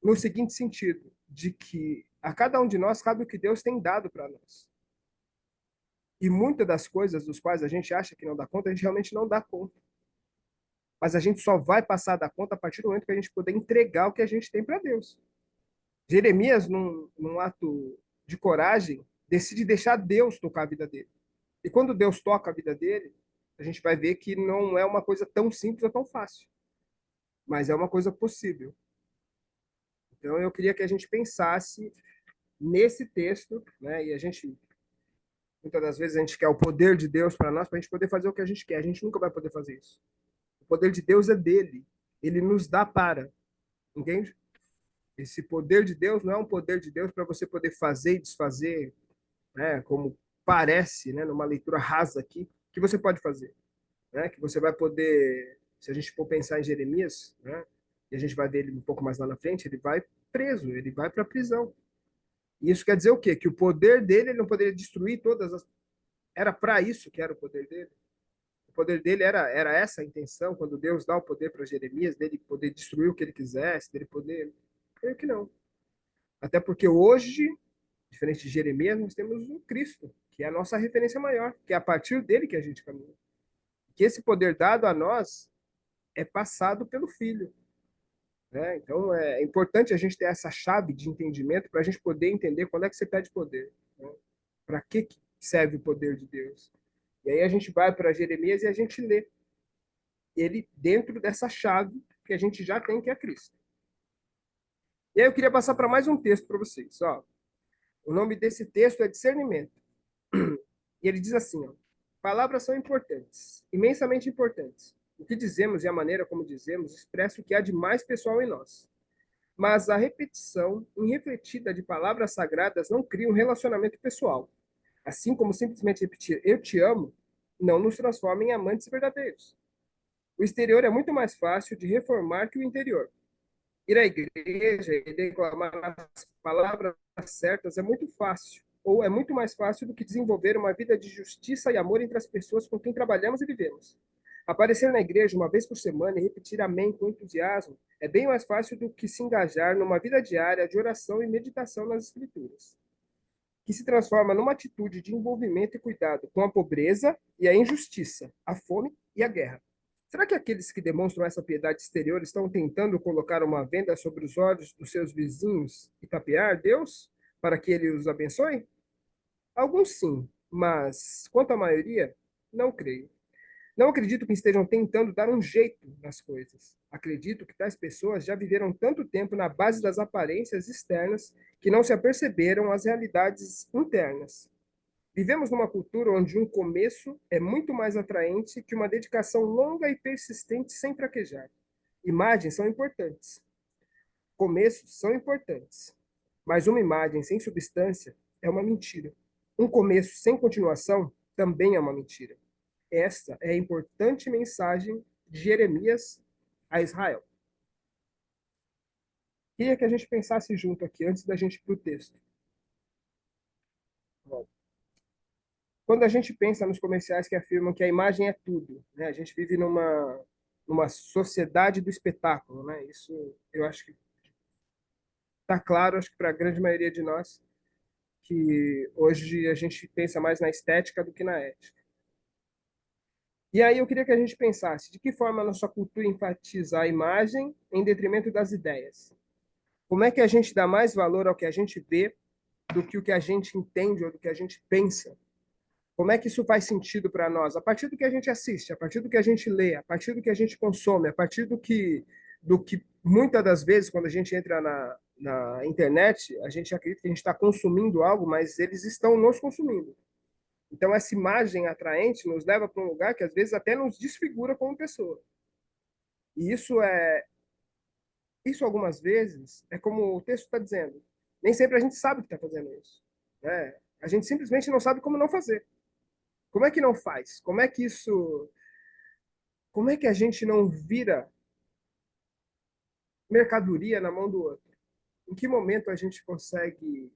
no seguinte sentido, de que a cada um de nós cabe o que Deus tem dado para nós. E muitas das coisas dos quais a gente acha que não dá conta, a gente realmente não dá conta. Mas a gente só vai passar a dar conta a partir do momento que a gente puder entregar o que a gente tem para Deus. Jeremias, num ato de coragem, decide deixar Deus tocar a vida dele. E quando Deus toca a vida dele, a gente vai ver que não é uma coisa tão simples ou tão fácil, mas é uma coisa possível. Então eu queria que a gente pensasse nesse texto, né? E muitas das vezes a gente quer o poder de Deus para nós, para a gente poder fazer o que a gente quer. A gente nunca vai poder fazer isso. O poder de Deus é dele. Ele nos dá para, entende? Esse poder de Deus não é um poder de Deus para você poder fazer e desfazer, né, como parece, né, numa leitura rasa aqui, que você pode fazer, né, que você vai poder, se a gente for pensar em Jeremias, né, e a gente vai ver ele um pouco mais lá na frente, ele vai preso, ele vai para a prisão. E isso quer dizer o quê? Que o poder dele, ele não poderia destruir todas as... Era para isso que era o poder dele. O poder dele era essa a intenção, quando Deus dá o poder para Jeremias, dele poder destruir o que ele quisesse, dele poder... Creio que não. Até porque hoje, diferente de Jeremias, nós temos o Cristo, que é a nossa referência maior, que é a partir dele que a gente caminha. Que esse poder dado a nós é passado pelo Filho. Né? Então, é importante a gente ter essa chave de entendimento para a gente poder entender quando é que você pede poder. Né? Para que serve o poder de Deus? E aí a gente vai para Jeremias e a gente lê ele dentro dessa chave que a gente já tem, que é Cristo. E aí eu queria passar para mais um texto para vocês. Ó. O nome desse texto é Discernimento. E ele diz assim, ó, palavras são importantes, imensamente importantes. O que dizemos e a maneira como dizemos expressa o que há de mais pessoal em nós. Mas a repetição irrefletida de palavras sagradas não cria um relacionamento pessoal. Assim como simplesmente repetir eu te amo, não nos transforma em amantes verdadeiros. O exterior é muito mais fácil de reformar que o interior. Ir à igreja e declamar as palavras certas é muito fácil, ou é muito mais fácil do que desenvolver uma vida de justiça e amor entre as pessoas com quem trabalhamos e vivemos. Aparecer na igreja uma vez por semana e repetir amém com entusiasmo é bem mais fácil do que se engajar numa vida diária de oração e meditação nas Escrituras, que se transforma numa atitude de envolvimento e cuidado com a pobreza e a injustiça, a fome e a guerra. Será que aqueles que demonstram essa piedade exterior estão tentando colocar uma venda sobre os olhos dos seus vizinhos e tapear Deus para que ele os abençoe? Alguns sim, mas quanto à maioria, não creio. Não acredito que estejam tentando dar um jeito nas coisas. Acredito que tais pessoas já viveram tanto tempo na base das aparências externas que não se aperceberam as realidades internas. Vivemos numa cultura onde um começo é muito mais atraente que uma dedicação longa e persistente sem fraquejar. Imagens são importantes. Começos são importantes. Mas uma imagem sem substância é uma mentira. Um começo sem continuação também é uma mentira. Essa é a importante mensagem de Jeremias a Israel. Queria que a gente pensasse junto aqui, antes da gente ir para o texto. Quando a gente pensa nos comerciais que afirmam que a imagem é tudo, né? A gente vive numa sociedade do espetáculo, né? Isso eu acho que está claro, acho que para a grande maioria de nós, que hoje a gente pensa mais na estética do que na ética. E aí eu queria que a gente pensasse de que forma a nossa cultura enfatiza a imagem em detrimento das ideias. Como é que a gente dá mais valor ao que a gente vê do que o que a gente entende ou do que a gente pensa? Como é que isso faz sentido para nós? A partir do que a gente assiste, a partir do que a gente lê, a partir do que a gente consome, a partir do que muitas das vezes, quando a gente entra na internet, a gente acredita que a gente está consumindo algo, mas eles estão nos consumindo. Então, essa imagem atraente nos leva para um lugar que às vezes até nos desfigura como pessoa. E isso algumas vezes é como o texto está dizendo. Nem sempre a gente sabe que está fazendo isso. Né? A gente simplesmente não sabe como não fazer. Como é que não faz? Como é que a gente não vira mercadoria na mão do outro? Em que momento a gente consegue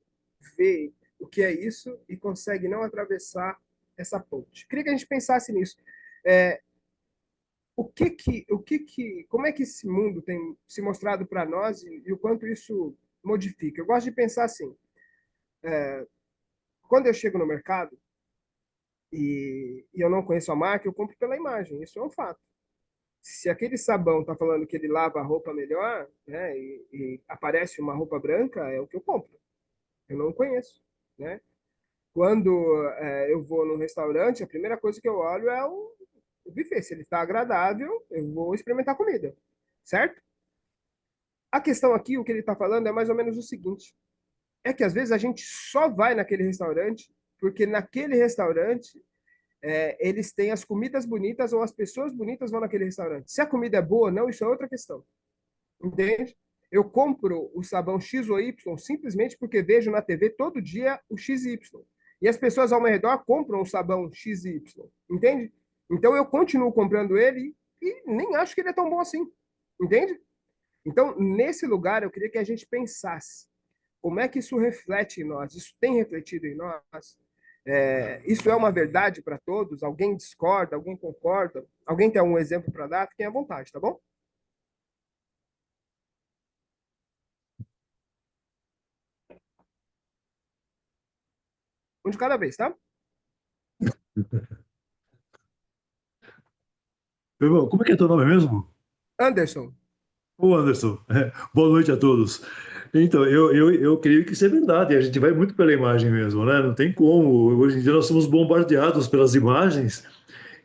ver o que é isso e consegue não atravessar essa ponte? Queria que a gente pensasse nisso. É, como é que esse mundo tem se mostrado para nós e o quanto isso modifica? Eu gosto de pensar assim, quando eu chego no mercado e eu não conheço a marca, eu compro pela imagem, isso é um fato. Se aquele sabão está falando que ele lava a roupa melhor, né, e aparece uma roupa branca, é o que eu compro. Eu não conheço, né? Quando eu vou no restaurante, a primeira coisa que eu olho é o buffet. Se ele está agradável, eu vou experimentar a comida, certo? A questão aqui, o que ele está falando é mais ou menos o seguinte: é que às vezes a gente só vai naquele restaurante porque naquele restaurante eles têm as comidas bonitas ou as pessoas bonitas vão naquele restaurante. Se a comida é boa ou não, isso é outra questão. Entende? Eu compro o sabão X ou Y simplesmente porque vejo na TV todo dia o XY. E as pessoas ao meu redor compram o sabão XY, entende? Então eu continuo comprando ele e nem acho que ele é tão bom assim, entende? Então, nesse lugar, eu queria que a gente pensasse como é que isso reflete em nós, isso tem refletido em nós. Isso é uma verdade para todos? Alguém discorda, alguém concorda? Alguém tem algum exemplo para dar? Fiquem à vontade, tá bom? Um de cada vez, tá? Meu irmão, como é que é teu nome mesmo? Anderson. Ô, Anderson, boa noite a todos. Então, eu creio que isso é verdade, a gente vai muito pela imagem mesmo, né? Não tem como. Hoje em dia nós somos bombardeados pelas imagens,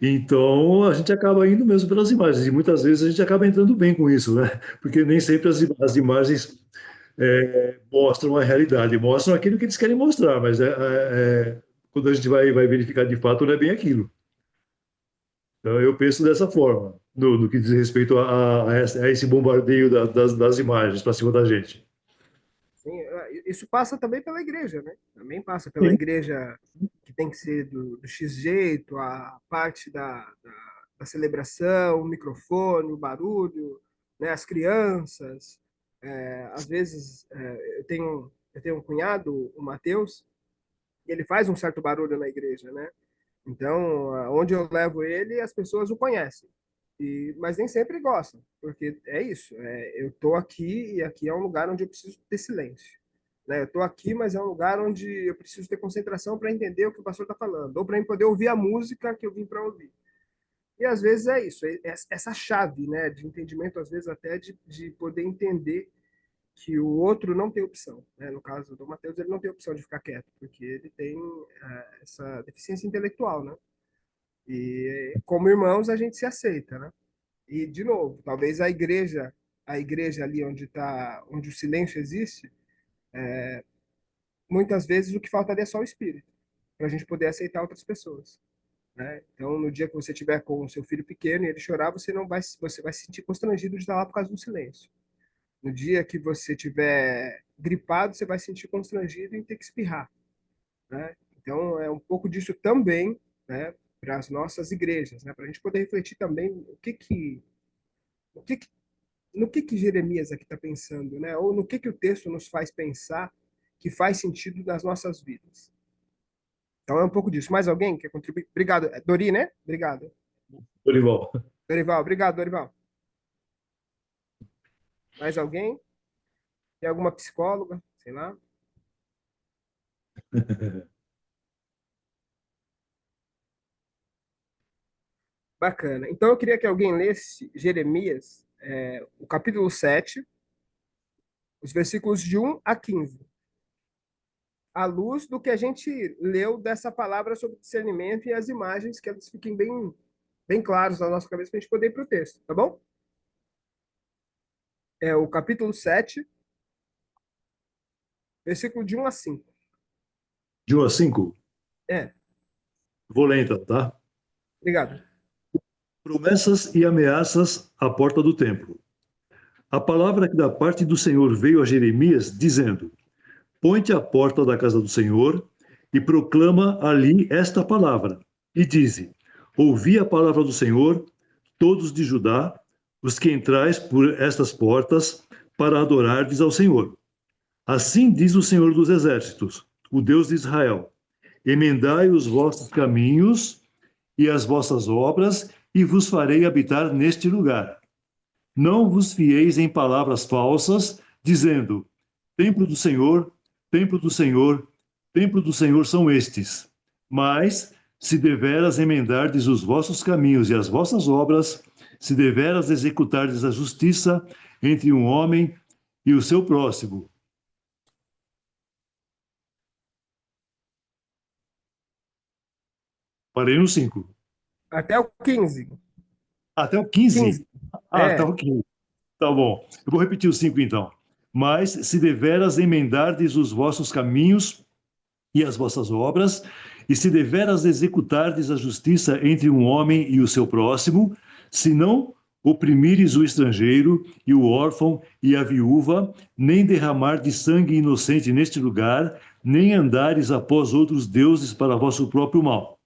então a gente acaba indo mesmo pelas imagens, e muitas vezes a gente acaba entrando bem com isso, né? Porque nem sempre as imagens mostram a realidade, mostram aquilo que eles querem mostrar, mas quando a gente vai verificar de fato, não é bem aquilo. Então, eu penso dessa forma, no que diz respeito a esse bombardeio das imagens para cima da gente. Sim, isso passa também pela igreja, né? Também passa pela Sim. igreja que tem que ser do X jeito, a parte da celebração, o microfone, o barulho, né? As crianças. Às vezes, eu tenho um cunhado, o Matheus, e ele faz um certo barulho na igreja, né? Então, onde eu levo ele, as pessoas o conhecem. Mas nem sempre gostam, porque é isso. Eu estou aqui e aqui é um lugar onde eu preciso ter silêncio. Né? Eu estou aqui, mas é um lugar onde eu preciso ter concentração para entender o que o pastor está falando, ou para poder ouvir a música que eu vim para ouvir. E às vezes é isso, essa chave, né, de entendimento, às vezes até de poder entender que o outro não tem opção. Né? No caso do Mateus, ele não tem opção de ficar quieto, porque ele tem essa deficiência intelectual, né? E como irmãos a gente se aceita, né? E de novo, talvez a igreja ali onde o silêncio existe, muitas vezes o que faltaria é só o espírito, para a gente poder aceitar outras pessoas. Né? Então, no dia que você tiver com o seu filho pequeno e ele chorar, você vai se sentir constrangido de estar lá por causa do silêncio. No dia que você tiver gripado, você vai se sentir constrangido em ter que espirrar. Né? Então, é um pouco disso também, né, para as nossas igrejas, né, para a gente poder refletir também o que, que no que Jeremias aqui está pensando, né, ou no que o texto nos faz pensar que faz sentido nas nossas vidas. Então, é um pouco disso. Mais alguém quer contribuir? Obrigado. Dori, né? Obrigado. Dorival. Dorival, obrigado, Dorival. Mais alguém? Tem alguma psicóloga? Sei lá. Bacana. Então, eu queria que alguém lesse Jeremias, o capítulo 7, os versículos de 1 a 15, à luz do que a gente leu dessa palavra sobre discernimento e as imagens, que elas fiquem bem, bem claros na nossa cabeça para a gente poder ir para o texto, tá bom? É o capítulo 7, versículo de 1 a 5. De 1 a 5, É, vou ler então, tá? obrigado. Promessas e ameaças à porta do templo. A palavra que da parte do Senhor veio a Jeremias, dizendo: Põe-te à porta da casa do Senhor e proclama ali esta palavra. E dize: Ouvi a palavra do Senhor, todos de Judá, os que entrais por estas portas, para adorardes ao Senhor. Assim diz o Senhor dos Exércitos, o Deus de Israel: Emendai os vossos caminhos e as vossas obras, e vos farei habitar neste lugar. Não vos fieis em palavras falsas, dizendo: Templo do Senhor, templo do Senhor, templo do Senhor são estes. Mas, se deveras emendardes os vossos caminhos e as vossas obras, se deveras executardes a justiça entre um homem e o seu próximo. Parei no 5. Até o 15. Até o 15? 15. Ah, tá o 15. Tá bom. Eu vou repetir o 5 então. Mas se deveras emendardes os vossos caminhos e as vossas obras, e se deveras executardes a justiça entre um homem e o seu próximo, se não oprimires o estrangeiro e o órfão e a viúva, nem derramar de sangue inocente neste lugar, nem andares após outros deuses para vosso próprio mal.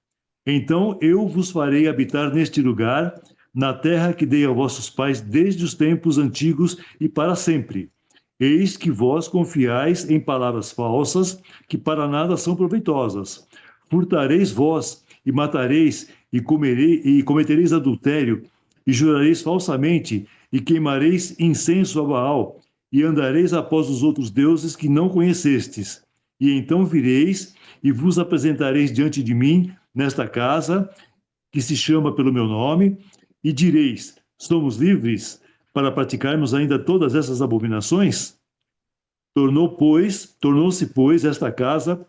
Então eu vos farei habitar neste lugar, na terra que dei a vossos pais desde os tempos antigos e para sempre. Eis que vós confiais em palavras falsas, que para nada são proveitosas. Furtareis vós, e matareis, e cometereis adultério, e jurareis falsamente, e queimareis incenso a Baal, e andareis após os outros deuses que não conhecestes. E então vireis, e vos apresentareis diante de mim, nesta casa, que se chama pelo meu nome, e direis: somos livres para praticarmos ainda todas essas abominações? Tornou-se, pois, esta casa,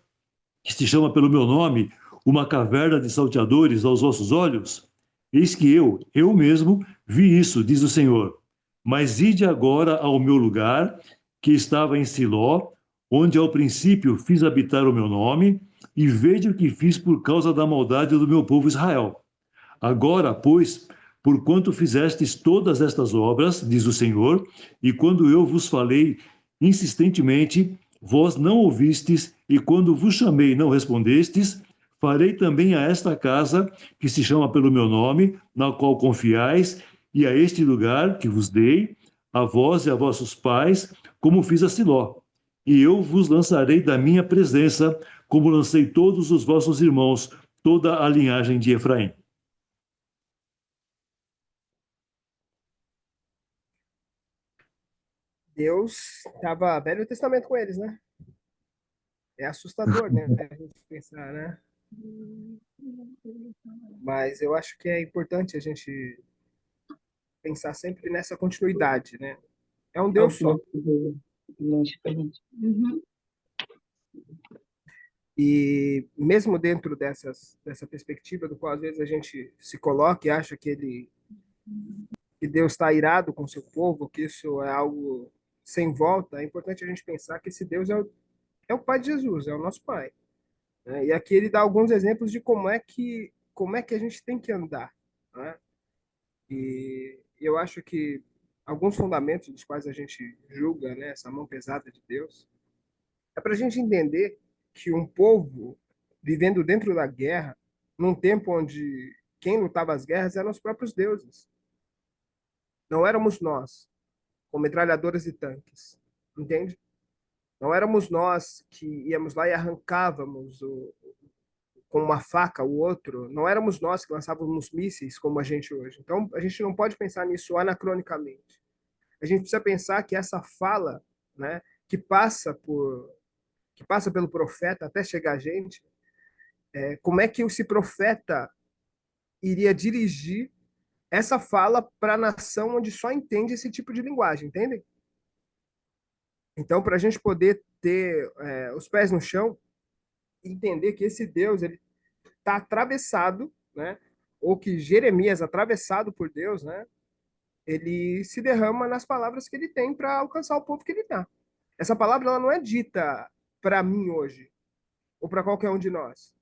que se chama pelo meu nome, uma caverna de salteadores aos vossos olhos? Eis que eu mesmo, vi isso, diz o Senhor. Mas ide agora ao meu lugar, que estava em Siló, onde ao princípio fiz habitar o meu nome, e vede o que fiz por causa da maldade do meu povo Israel. Agora, pois, porquanto fizestes todas estas obras, diz o Senhor, e quando eu vos falei insistentemente, vós não ouvistes, e quando vos chamei não respondestes, farei também a esta casa, que se chama pelo meu nome, na qual confiais, e a este lugar que vos dei, a vós e a vossos pais, como fiz a Siló. E eu vos lançarei da minha presença, como lancei todos os vossos irmãos, toda a linhagem de Efraim. Deus estava Velho Testamento com eles, né? É assustador, né? A gente pensar, né? Mas eu acho que é importante a gente pensar sempre nessa continuidade, né? É um Deus só. Uhum. E mesmo dentro dessa perspectiva do qual às vezes a gente se coloca e acha que Deus está irado com o seu povo, que isso é algo sem volta, é importante a gente pensar que esse Deus é o Pai de Jesus, é o nosso Pai, né? E aqui ele dá alguns exemplos de como é que a gente tem que andar, né? E eu acho que alguns fundamentos dos quais a gente julga, né, essa mão pesada de Deus é para a gente entender que um povo vivendo dentro da guerra, num tempo onde quem lutava as guerras eram os próprios deuses, não éramos nós, com metralhadoras e tanques, entende? Não éramos nós que íamos lá e arrancávamos com uma faca o outro, não éramos nós que lançávamos mísseis como a gente hoje. Então, a gente não pode pensar nisso anacronicamente. A gente precisa pensar que essa fala, né, que passa pelo profeta até chegar a gente, como é que esse profeta iria dirigir essa fala para a nação onde só entende esse tipo de linguagem, entendem? Então, para a gente poder ter os pés no chão, entender que esse Deus ele está atravessado, né? Ou que Jeremias, atravessado por Deus, né? Ele se derrama nas palavras que ele tem para alcançar o povo que ele está. Essa palavra ela não é dita para mim hoje ou para qualquer um de nós.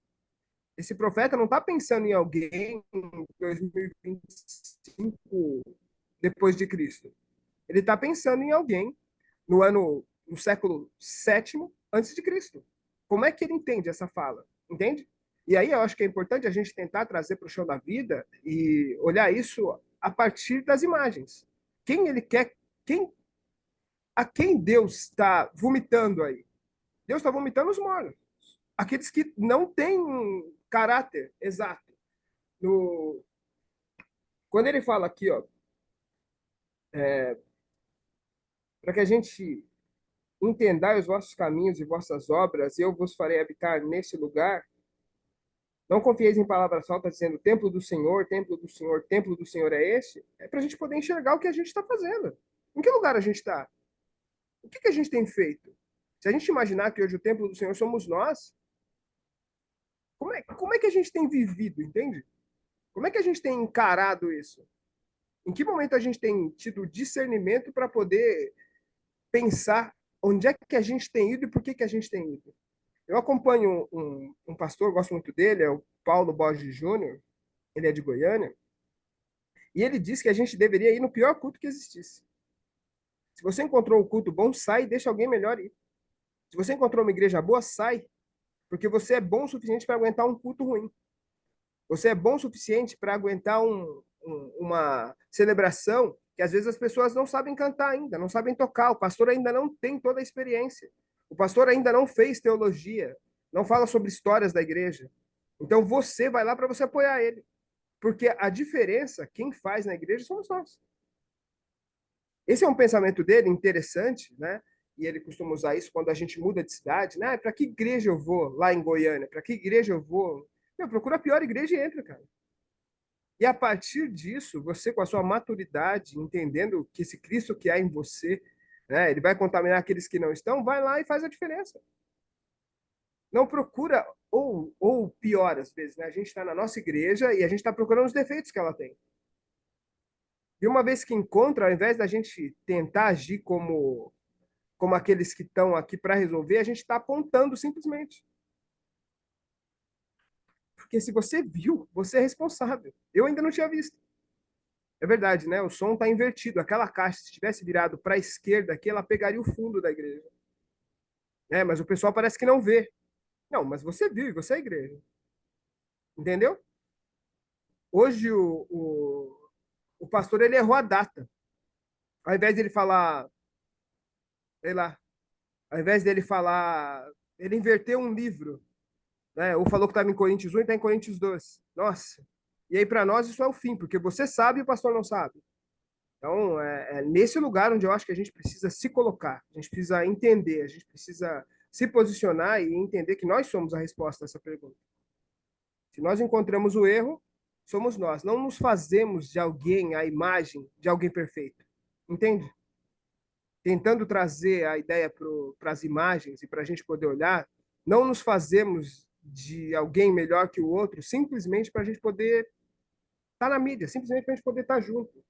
Esse profeta não está pensando em alguém em 2025 depois de Cristo. Ele está pensando em alguém no século sétimo antes de Cristo. Como é que ele entende essa fala? Entende? E aí eu acho que é importante a gente tentar trazer para o chão da vida e olhar isso a partir das imagens. Quem ele quer, a quem Deus está vomitando aí? Deus está vomitando os mortos, aqueles que não têm um caráter exato. No, quando ele fala aqui, ó, para que a gente entendai os vossos caminhos e vossas obras, eu vos farei habitar neste lugar. Não confieis em palavras soltas dizendo templo do Senhor, templo do Senhor, templo do Senhor é este. É para a gente poder enxergar o que a gente está fazendo. Em que lugar a gente está? O que a gente tem feito? Se a gente imaginar que hoje o templo do Senhor somos nós, como é que a gente tem vivido, entende? Como é que a gente tem encarado isso? Em que momento a gente tem tido discernimento para poder pensar onde é que a gente tem ido e por que a gente tem ido? Eu acompanho um pastor, gosto muito dele, é o Paulo Borges Júnior, ele é de Goiânia, E ele disse que a gente deveria ir no pior culto que existisse. Se você encontrou um culto bom, sai e deixa alguém melhor ir. Se você encontrou uma igreja boa, sai, porque você é bom o suficiente para aguentar um culto ruim. Você é bom o suficiente para aguentar uma celebração que às vezes as pessoas não sabem cantar ainda, não sabem tocar. O pastor ainda não tem toda a experiência. O pastor ainda não fez teologia, não fala sobre histórias da igreja. Então você vai lá para você apoiar ele. Porque a diferença, quem faz na igreja somos nós. Esse é um pensamento dele interessante, né? E ele costuma usar isso quando a gente muda de cidade, né? Para que igreja eu vou lá em Goiânia? Para que igreja eu vou? Meu, procura a pior igreja e entra, cara. E a partir disso, você com a sua maturidade, entendendo que esse Cristo que há em você, né, ele vai contaminar aqueles que não estão, vai lá e faz a diferença. Não procura, ou pior, às vezes, né? A gente está na nossa igreja e a gente está procurando os defeitos que ela tem. E uma vez que encontra, ao invés da gente tentar agir como aqueles que estão aqui para resolver, a gente está apontando simplesmente. Porque se você viu, você é responsável. Eu ainda não tinha visto. É verdade, né? O som está invertido. Aquela caixa, se tivesse virado para a esquerda aqui, ela pegaria o fundo da igreja. É, mas o pessoal parece que não vê. Não, mas você viu e você é a igreja. Entendeu? Hoje o pastor ele errou a data. Ao invés de ele falar, sei lá, ao invés dele falar, ele inverteu um livro, né? Ou falou que estava em Coríntios 1 e está em Coríntios 2. Nossa. E aí para nós isso é o fim, porque você sabe e o pastor não sabe. Então, é nesse lugar onde eu acho que a gente precisa se colocar, a gente precisa entender, a gente precisa se posicionar e entender que nós somos a resposta a essa pergunta. Se nós encontramos o erro, somos nós. Não nos fazemos de alguém a imagem de alguém perfeito. Entende? Tentando trazer a ideia para as imagens e para a gente poder olhar, não nos fazemos de alguém melhor que o outro simplesmente para a gente poder estar na mídia, simplesmente para a gente poder estar junto.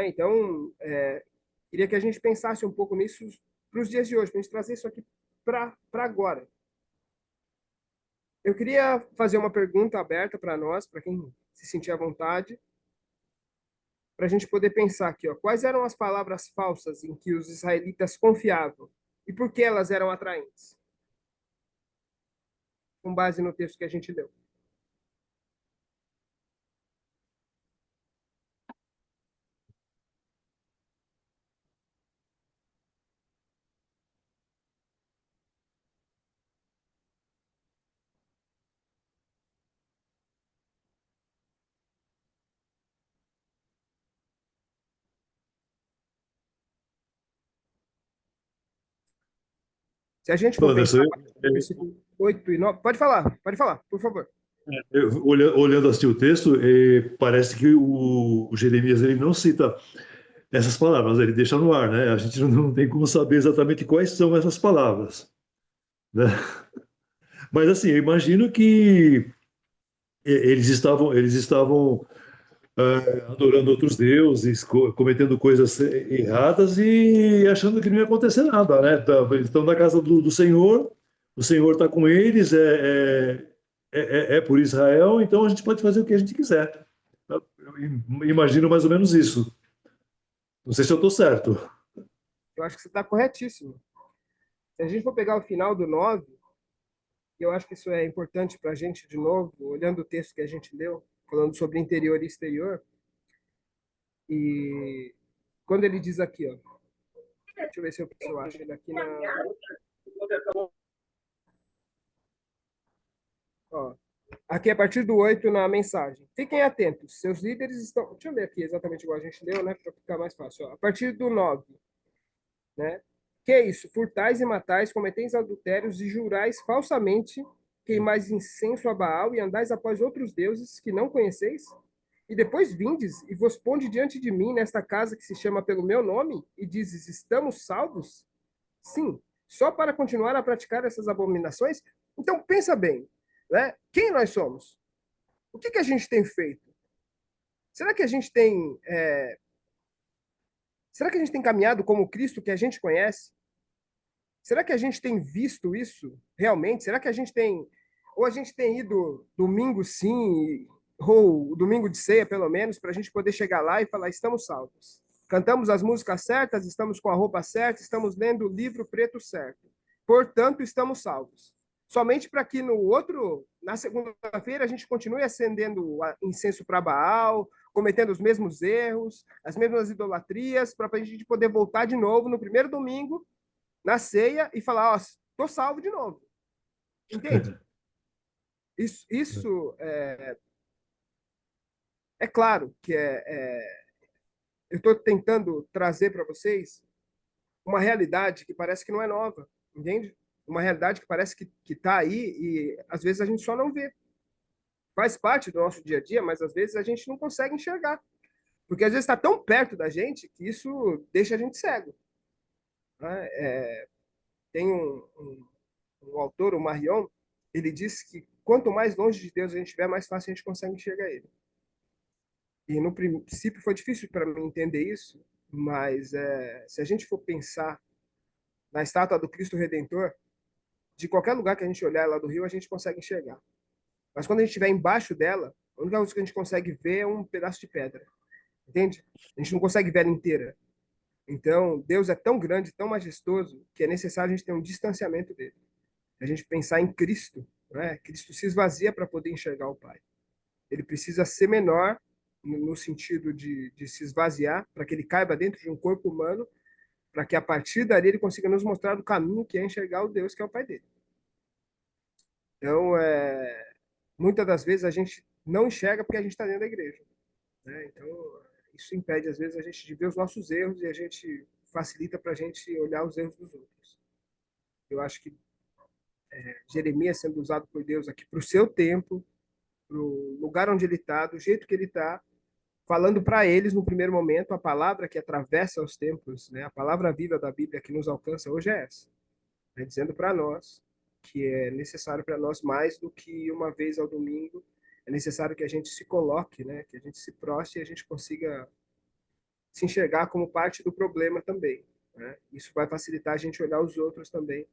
Então, queria que a gente pensasse um pouco nisso para os dias de hoje, para a gente trazer isso aqui para agora. Eu queria fazer uma pergunta aberta para nós, para quem se sentir à vontade, para a gente poder pensar aqui, ó, quais eram as palavras falsas em que os israelitas confiavam e por que elas eram atraentes? Com base no texto que a gente leu. Se a gente for Anderson, pensar no versículo 8 e 9, pode falar, por favor. olhando assim o texto, parece que o Jeremias ele não cita essas palavras, ele deixa no ar, né? A gente não tem como saber exatamente quais são essas palavras, né? Mas assim, eu imagino que eles estavam adorando outros deuses, cometendo coisas erradas e achando que não ia acontecer nada, né? Eles estão na casa do Senhor, o Senhor está com eles, é por Israel, então a gente pode fazer o que a gente quiser. Eu imagino mais ou menos isso. Não sei se eu estou certo. Eu acho que você está corretíssimo. Se a gente for pegar o final do 9, e eu acho que isso é importante para a gente, de novo, olhando o texto que a gente leu, falando sobre interior e exterior, e quando ele diz aqui, ó, deixa eu ver se eu acho ele aqui na. Ó, aqui a partir do 8 na mensagem. Fiquem atentos, seus líderes estão. Deixa eu ler aqui exatamente igual a gente leu, né? Para ficar mais fácil. Ó. A partir do 9, né? Que é isso? Furtais e matais, cometeis adultérios e jurais falsamente, queimais incenso a Baal e andais após outros deuses que não conheceis? E depois vindes e vos ponde diante de mim nesta casa que se chama pelo meu nome e dizes, estamos salvos? Sim, só para continuar a praticar essas abominações? Então pensa bem, né? Quem nós somos? O que a gente tem feito? Será que a gente tem será que a gente tem caminhado como o Cristo que a gente conhece? Será que a gente tem visto isso realmente? Será que a gente tem ou a gente tem ido domingo sim ou o domingo de ceia, pelo menos, para a gente poder chegar lá e falar, estamos salvos. Cantamos as músicas certas, estamos com a roupa certa, estamos lendo o livro preto certo. Portanto, estamos salvos. Somente para que na segunda-feira, a gente continue acendendo incenso para Baal, cometendo os mesmos erros, as mesmas idolatrias, para a gente poder voltar de novo no primeiro domingo, na ceia, e falar, ó, estou salvo de novo. Entende? Isso é claro que eu estou tentando trazer para vocês uma realidade que parece que não é nova, entende? Uma realidade que parece que está aí e às vezes a gente só não vê. Faz parte do nosso dia a dia, mas às vezes a gente não consegue enxergar. Porque às vezes está tão perto da gente que isso deixa a gente cego. Né? Tem um autor, o Marion, ele diz que quanto mais longe de Deus a gente estiver, mais fácil a gente consegue enxergar ele. E no princípio foi difícil para mim entender isso, mas se a gente for pensar na estátua do Cristo Redentor, de qualquer lugar que a gente olhar lá do Rio, a gente consegue enxergar. Mas quando a gente estiver embaixo dela, a única coisa que a gente consegue ver é um pedaço de pedra. Entende? A gente não consegue ver ela inteira. Então, Deus é tão grande, tão majestoso, que é necessário a gente ter um distanciamento dele. A gente pensar em Cristo, né? Cristo se esvazia para poder enxergar o Pai. Ele precisa ser menor no sentido de se esvaziar, para que ele caiba dentro de um corpo humano, para que a partir dali ele consiga nos mostrar o caminho que é enxergar o Deus que é o Pai dele. Então, muitas das vezes a gente não enxerga porque a gente está dentro da igreja. Né? Então, isso impede, às vezes, a gente de ver os nossos erros e a gente facilita para a gente olhar os erros dos outros. Eu acho que Jeremias sendo usado por Deus aqui para o seu tempo, para o lugar onde ele está, do jeito que ele está, falando para eles no primeiro momento, a palavra que atravessa os tempos, né? A palavra viva da Bíblia que nos alcança hoje é essa, né? Dizendo para nós que é necessário para nós mais do que uma vez ao domingo, é necessário que a gente se coloque, né? Que a gente se prostre e a gente consiga se enxergar como parte do problema também, né? Isso vai facilitar a gente olhar os outros também,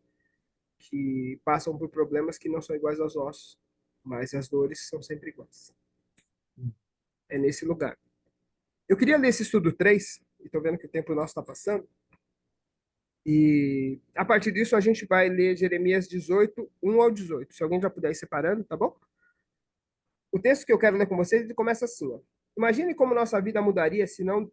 que passam por problemas que não são iguais aos nossos, mas as dores são sempre iguais. É nesse lugar. Eu queria ler esse estudo 3, e estou vendo que o tempo nosso está passando, e a partir disso a gente vai ler Jeremias 18, 1 ao 18. Se alguém já puder ir separando, tá bom? O texto que eu quero ler com vocês ele começa assim, ó. Imagine como nossa vida mudaria se não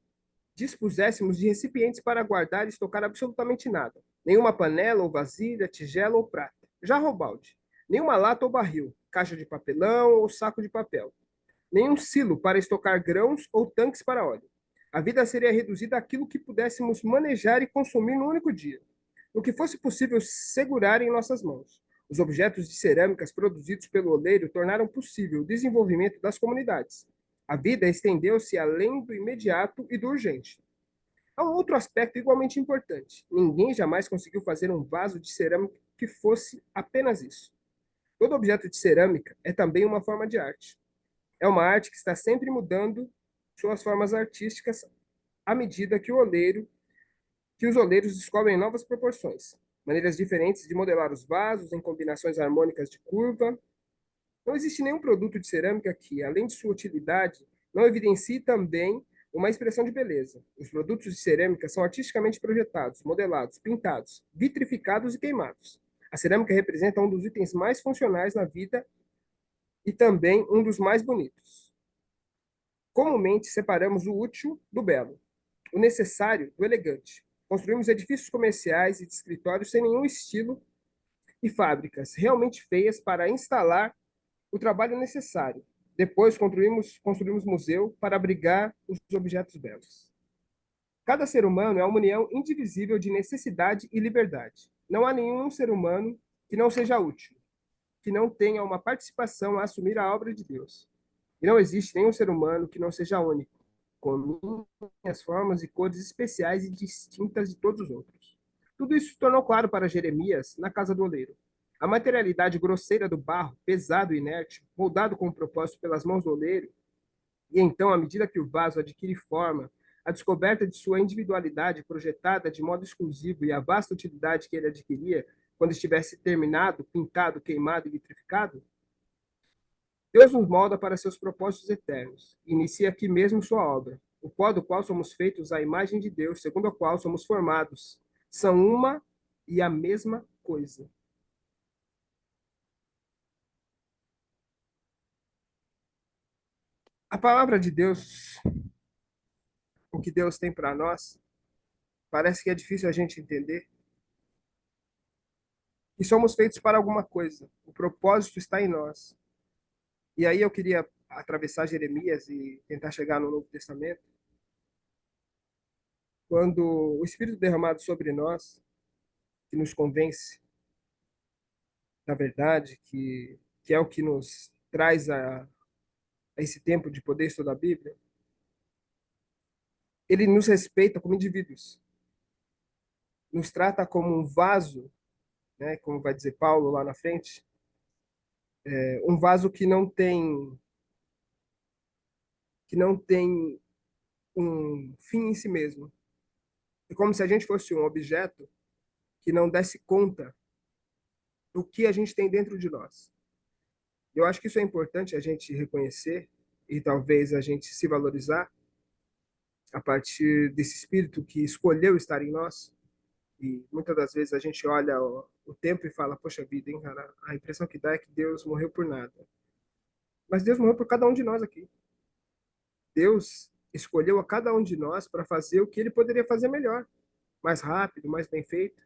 dispuséssemos de recipientes para guardar e estocar absolutamente nada. Nenhuma panela ou vasilha, tigela ou prata. Jarro ou balde. Nenhuma lata ou barril, caixa de papelão ou saco de papel. Nenhum silo para estocar grãos ou tanques para óleo. A vida seria reduzida àquilo que pudéssemos manejar e consumir no único dia. O que fosse possível segurar em nossas mãos. Os objetos de cerâmicas produzidos pelo oleiro tornaram possível o desenvolvimento das comunidades. A vida estendeu-se além do imediato e do urgente. Há um outro aspecto igualmente importante. Ninguém jamais conseguiu fazer um vaso de cerâmica que fosse apenas isso. Todo objeto de cerâmica é também uma forma de arte. É uma arte que está sempre mudando suas formas artísticas à medida que os oleiros descobrem novas proporções, maneiras diferentes de modelar os vasos em combinações harmônicas de curva. Não existe nenhum produto de cerâmica que, além de sua utilidade, não evidencie também uma expressão de beleza. Os produtos de cerâmica são artisticamente projetados, modelados, pintados, vitrificados e queimados. A cerâmica representa um dos itens mais funcionais na vida e também um dos mais bonitos. Comumente separamos o útil do belo, o necessário do elegante. Construímos edifícios comerciais e de escritórios sem nenhum estilo e fábricas realmente feias para instalar o trabalho necessário. Depois construímos museu para abrigar os objetos belos. Cada ser humano é uma união indivisível de necessidade e liberdade. Não há nenhum ser humano que não seja útil, que não tenha uma participação a assumir a obra de Deus. E não existe nenhum ser humano que não seja único, com linhas, formas e cores especiais e distintas de todos os outros. Tudo isso se tornou claro para Jeremias na casa do oleiro. A materialidade grosseira do barro, pesado e inerte, moldado com propósito pelas mãos do oleiro, e então, à medida que o vaso adquire forma, a descoberta de sua individualidade projetada de modo exclusivo e a vasta utilidade que ele adquiria quando estivesse terminado, pintado, queimado e vitrificado, Deus nos molda para seus propósitos eternos. Inicia aqui mesmo sua obra, o pó do qual somos feitos à imagem de Deus, segundo a qual somos formados. São uma e a mesma coisa. A palavra de Deus, o que Deus tem para nós, parece que é difícil a gente entender. E somos feitos para alguma coisa. O propósito está em nós. E aí eu queria atravessar Jeremias e tentar chegar no Novo Testamento. Quando o Espírito derramado sobre nós, que nos convence da verdade, que é o que nos traz a esse tempo de poder estudar a Bíblia, ele nos respeita como indivíduos, nos trata como um vaso, né, como vai dizer Paulo lá na frente, um vaso que não tem um fim em si mesmo. É como se a gente fosse um objeto que não desse conta do que a gente tem dentro de nós. Eu acho que isso é importante a gente reconhecer e talvez a gente se valorizar a partir desse espírito que escolheu estar em nós. E muitas das vezes a gente olha o tempo e fala, poxa vida, hein, cara, a impressão que dá é que Deus morreu por nada. Mas Deus morreu por cada um de nós aqui. Deus escolheu a cada um de nós para fazer o que ele poderia fazer melhor, mais rápido, mais bem feito.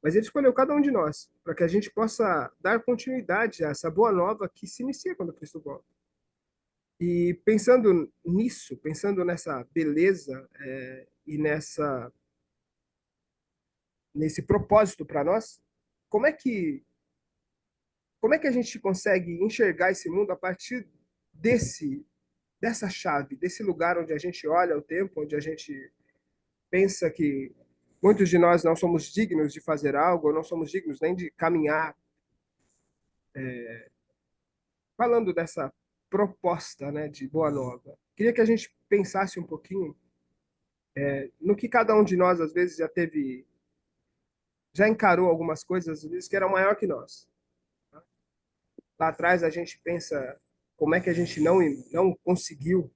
Mas ele escolheu cada um de nós para que a gente possa dar continuidade a essa boa nova que se inicia quando Cristo volta. E pensando nisso, pensando nessa beleza e nesse propósito para nós, como é que como é que a gente consegue enxergar esse mundo a partir dessa chave, desse lugar onde a gente olha o tempo, onde a gente pensa que muitos de nós não somos dignos de fazer algo, ou não somos dignos nem de caminhar, falando dessa proposta, né, de Boa Nova. Queria que a gente pensasse um pouquinho no que cada um de nós às vezes já encarou algumas coisas às vezes que eram maior que nós. Lá atrás a gente pensa como é que a gente não conseguiu,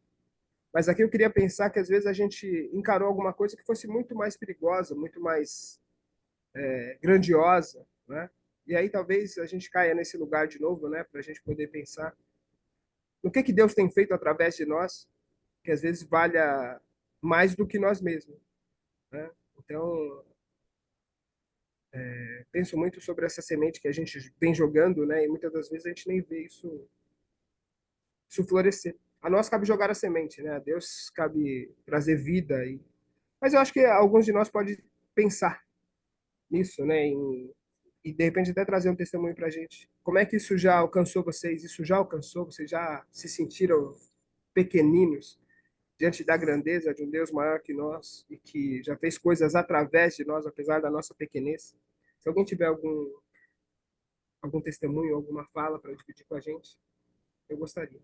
mas aqui eu queria pensar que às vezes a gente encarou alguma coisa que fosse muito mais perigosa, muito mais grandiosa, né? E aí talvez a gente caia nesse lugar de novo, né, para a gente poder pensar no que Deus tem feito através de nós, que às vezes valha mais do que nós mesmos, né? Então, penso muito sobre essa semente que a gente vem jogando, né? E muitas das vezes a gente nem vê isso florescer. A nós cabe jogar a semente, né? A Deus cabe trazer vida. Mas eu acho que alguns de nós podem pensar nisso, né? E de repente até trazer um testemunho para a gente. Como é que isso já alcançou vocês? Isso já alcançou? Vocês já se sentiram pequeninos diante da grandeza de um Deus maior que nós e que já fez coisas através de nós, apesar da nossa pequenez? Se alguém tiver algum testemunho, alguma fala para dividir com a gente, eu gostaria.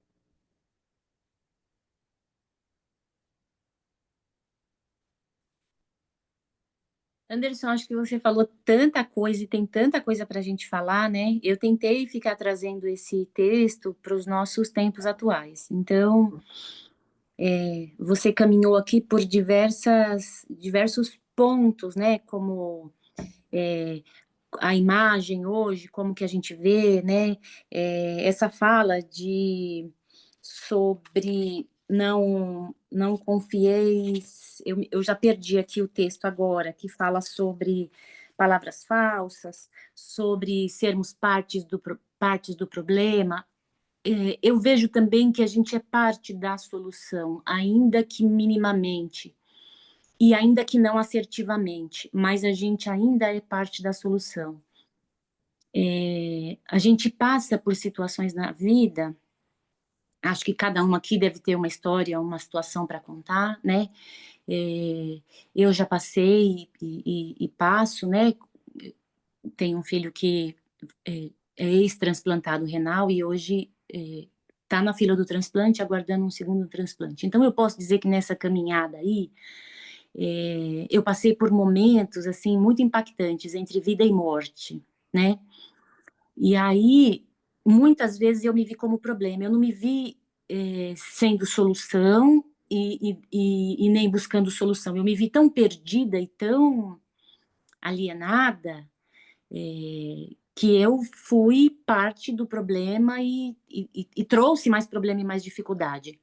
Anderson, acho que você falou tanta coisa e tem tanta coisa para a gente falar, né? Eu tentei ficar trazendo esse texto para os nossos tempos atuais. Então, você caminhou aqui por diversos pontos, né? Como a imagem hoje, como que a gente vê, né? Essa fala sobre não confieis, eu já perdi aqui o texto agora, que fala sobre palavras falsas, sobre sermos partes do problema. Eu vejo também que a gente é parte da solução, ainda que minimamente, e ainda que não assertivamente, mas a gente ainda é parte da solução. A gente passa por situações na vida, acho que cada um aqui deve ter uma história, uma situação para contar, né? Eu já passei e passo, né? Tenho um filho que é ex-transplantado renal e hoje está na fila do transplante, aguardando um segundo transplante. Então, eu posso dizer que nessa caminhada aí, eu passei por momentos, assim, muito impactantes entre vida e morte, né? E aí, muitas vezes eu me vi como problema, eu não me vi sendo solução e nem buscando solução. Eu me vi tão perdida e tão alienada que eu fui parte do problema e trouxe mais problema e mais dificuldade.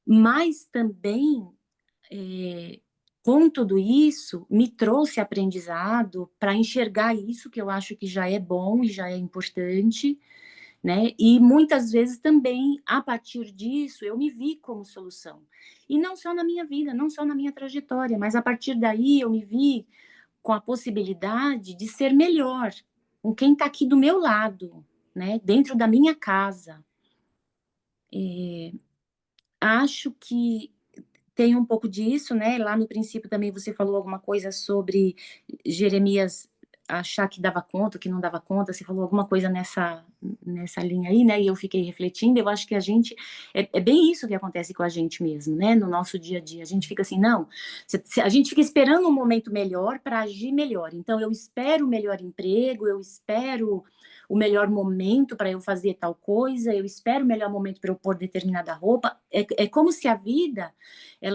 Mas também, com tudo isso, me trouxe aprendizado para enxergar isso que eu acho que já é bom e já é importante, né? E muitas vezes também, a partir disso, eu me vi como solução. E não só na minha vida, não só na minha trajetória, mas a partir daí eu me vi com a possibilidade de ser melhor, com quem está aqui do meu lado, né? Dentro da minha casa. Acho que tem um pouco disso, né? Lá no princípio também você falou alguma coisa sobre Jeremias achar que dava conta, que não dava conta. Você falou alguma coisa nessa linha aí, né? E eu fiquei refletindo. Eu acho que a gente é bem isso que acontece com a gente mesmo, né? No nosso dia a dia, a gente fica assim, não. A gente fica esperando um momento melhor para agir melhor. Então eu espero o melhor emprego, eu espero o melhor momento para eu fazer tal coisa, eu espero o melhor momento para eu pôr determinada roupa. É como se a vida,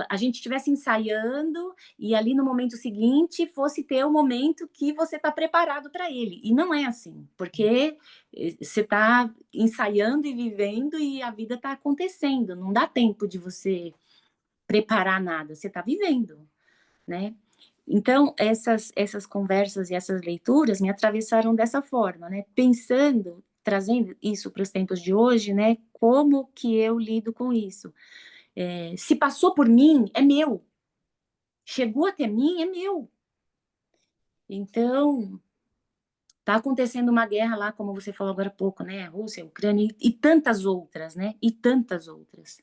a gente estivesse ensaiando e ali no momento seguinte fosse ter o momento que você está preparado para ele. E não é assim, porque você está ensaiando e vivendo e a vida está acontecendo. Não dá tempo de você preparar nada, você está vivendo, né? Então, essas conversas e essas leituras me atravessaram dessa forma, né? Pensando, trazendo isso para os tempos de hoje, né? Como que eu lido com isso? Se passou por mim, é meu. Chegou até mim, é meu. Então, está acontecendo uma guerra lá, como você falou agora há pouco, né? A Rússia, a Ucrânia e tantas outras, né? E tantas outras.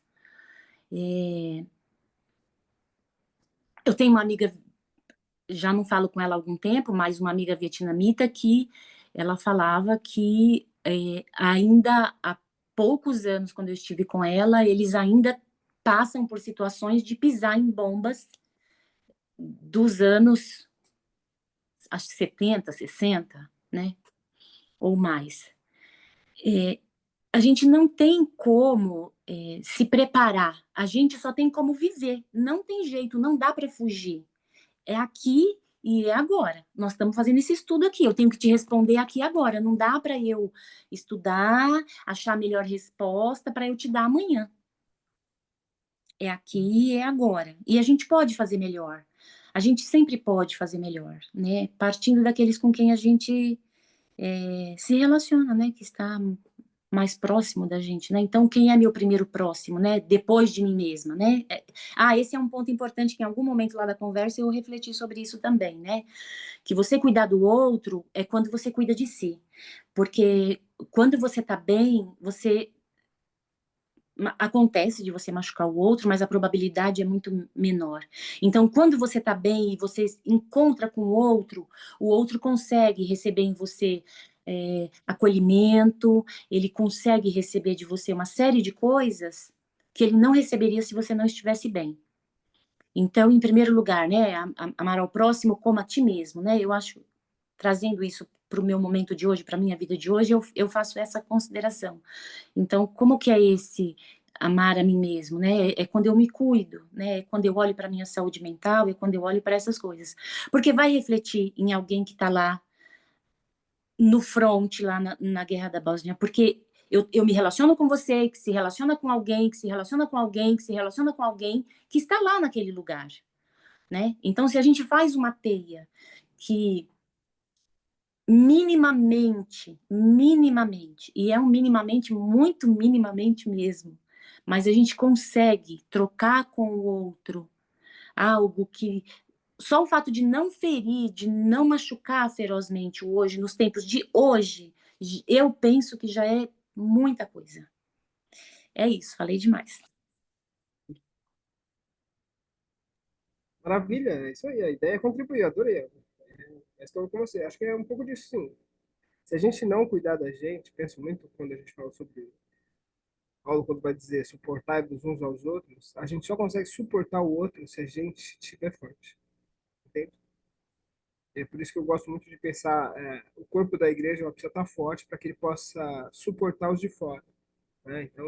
Eu tenho uma amiga, já não falo com ela há algum tempo, mas uma amiga vietnamita que ela falava que ainda há poucos anos, quando eu estive com ela, eles ainda passam por situações de pisar em bombas dos anos, acho que 70, 60, né? Ou mais. A gente não tem como se preparar, a gente só tem como viver, não tem jeito, não dá para fugir. É aqui e é agora. Nós estamos fazendo esse estudo aqui. Eu tenho que te responder aqui agora. Não dá para eu estudar, achar a melhor resposta para eu te dar amanhã. É aqui e é agora. E a gente pode fazer melhor. A gente sempre pode fazer melhor, né? Partindo daqueles com quem a gente se relaciona, né? Que está mais próximo da gente, né? Então, quem é meu primeiro próximo, né? Depois de mim mesma, né? Esse é um ponto importante que em algum momento lá da conversa eu refleti sobre isso também, né? Que você cuidar do outro é quando você cuida de si. Porque quando você tá bem, acontece de você machucar o outro, mas a probabilidade é muito menor. Então, quando você tá bem e você encontra com o outro consegue receber em você acolhimento, ele consegue receber de você uma série de coisas que ele não receberia se você não estivesse bem. Então, em primeiro lugar, né, amar ao próximo como a ti mesmo, né? Eu acho, trazendo isso para o meu momento de hoje, para a minha vida de hoje, eu faço essa consideração. Então, como que é esse amar a mim mesmo, né? É quando eu me cuido, né? É quando eu olho para a minha saúde mental, é quando eu olho para essas coisas. Porque vai refletir em alguém que está lá no front, lá na guerra da Bósnia, porque eu me relaciono com você, que se relaciona com alguém, que se relaciona com alguém, que se relaciona com alguém, que está lá naquele lugar, né? Então, se a gente faz uma teia que minimamente, e é um minimamente, muito minimamente mesmo, mas a gente consegue trocar com o outro algo que só o fato de não ferir, de não machucar ferozmente hoje, nos tempos de hoje, eu penso que já é muita coisa. É isso, falei demais. Maravilha, é isso aí. A ideia é contribuir, adorei. Estou com você. Acho que é um pouco disso, sim. Se a gente não cuidar da gente, penso muito quando a gente fala sobre Paulo, quando vai dizer suportar-vos uns aos outros, a gente só consegue suportar o outro se a gente estiver forte. Entende? É por isso que eu gosto muito de pensar, o corpo da igreja ela precisa estar forte para que ele possa suportar os de fora, né? Então,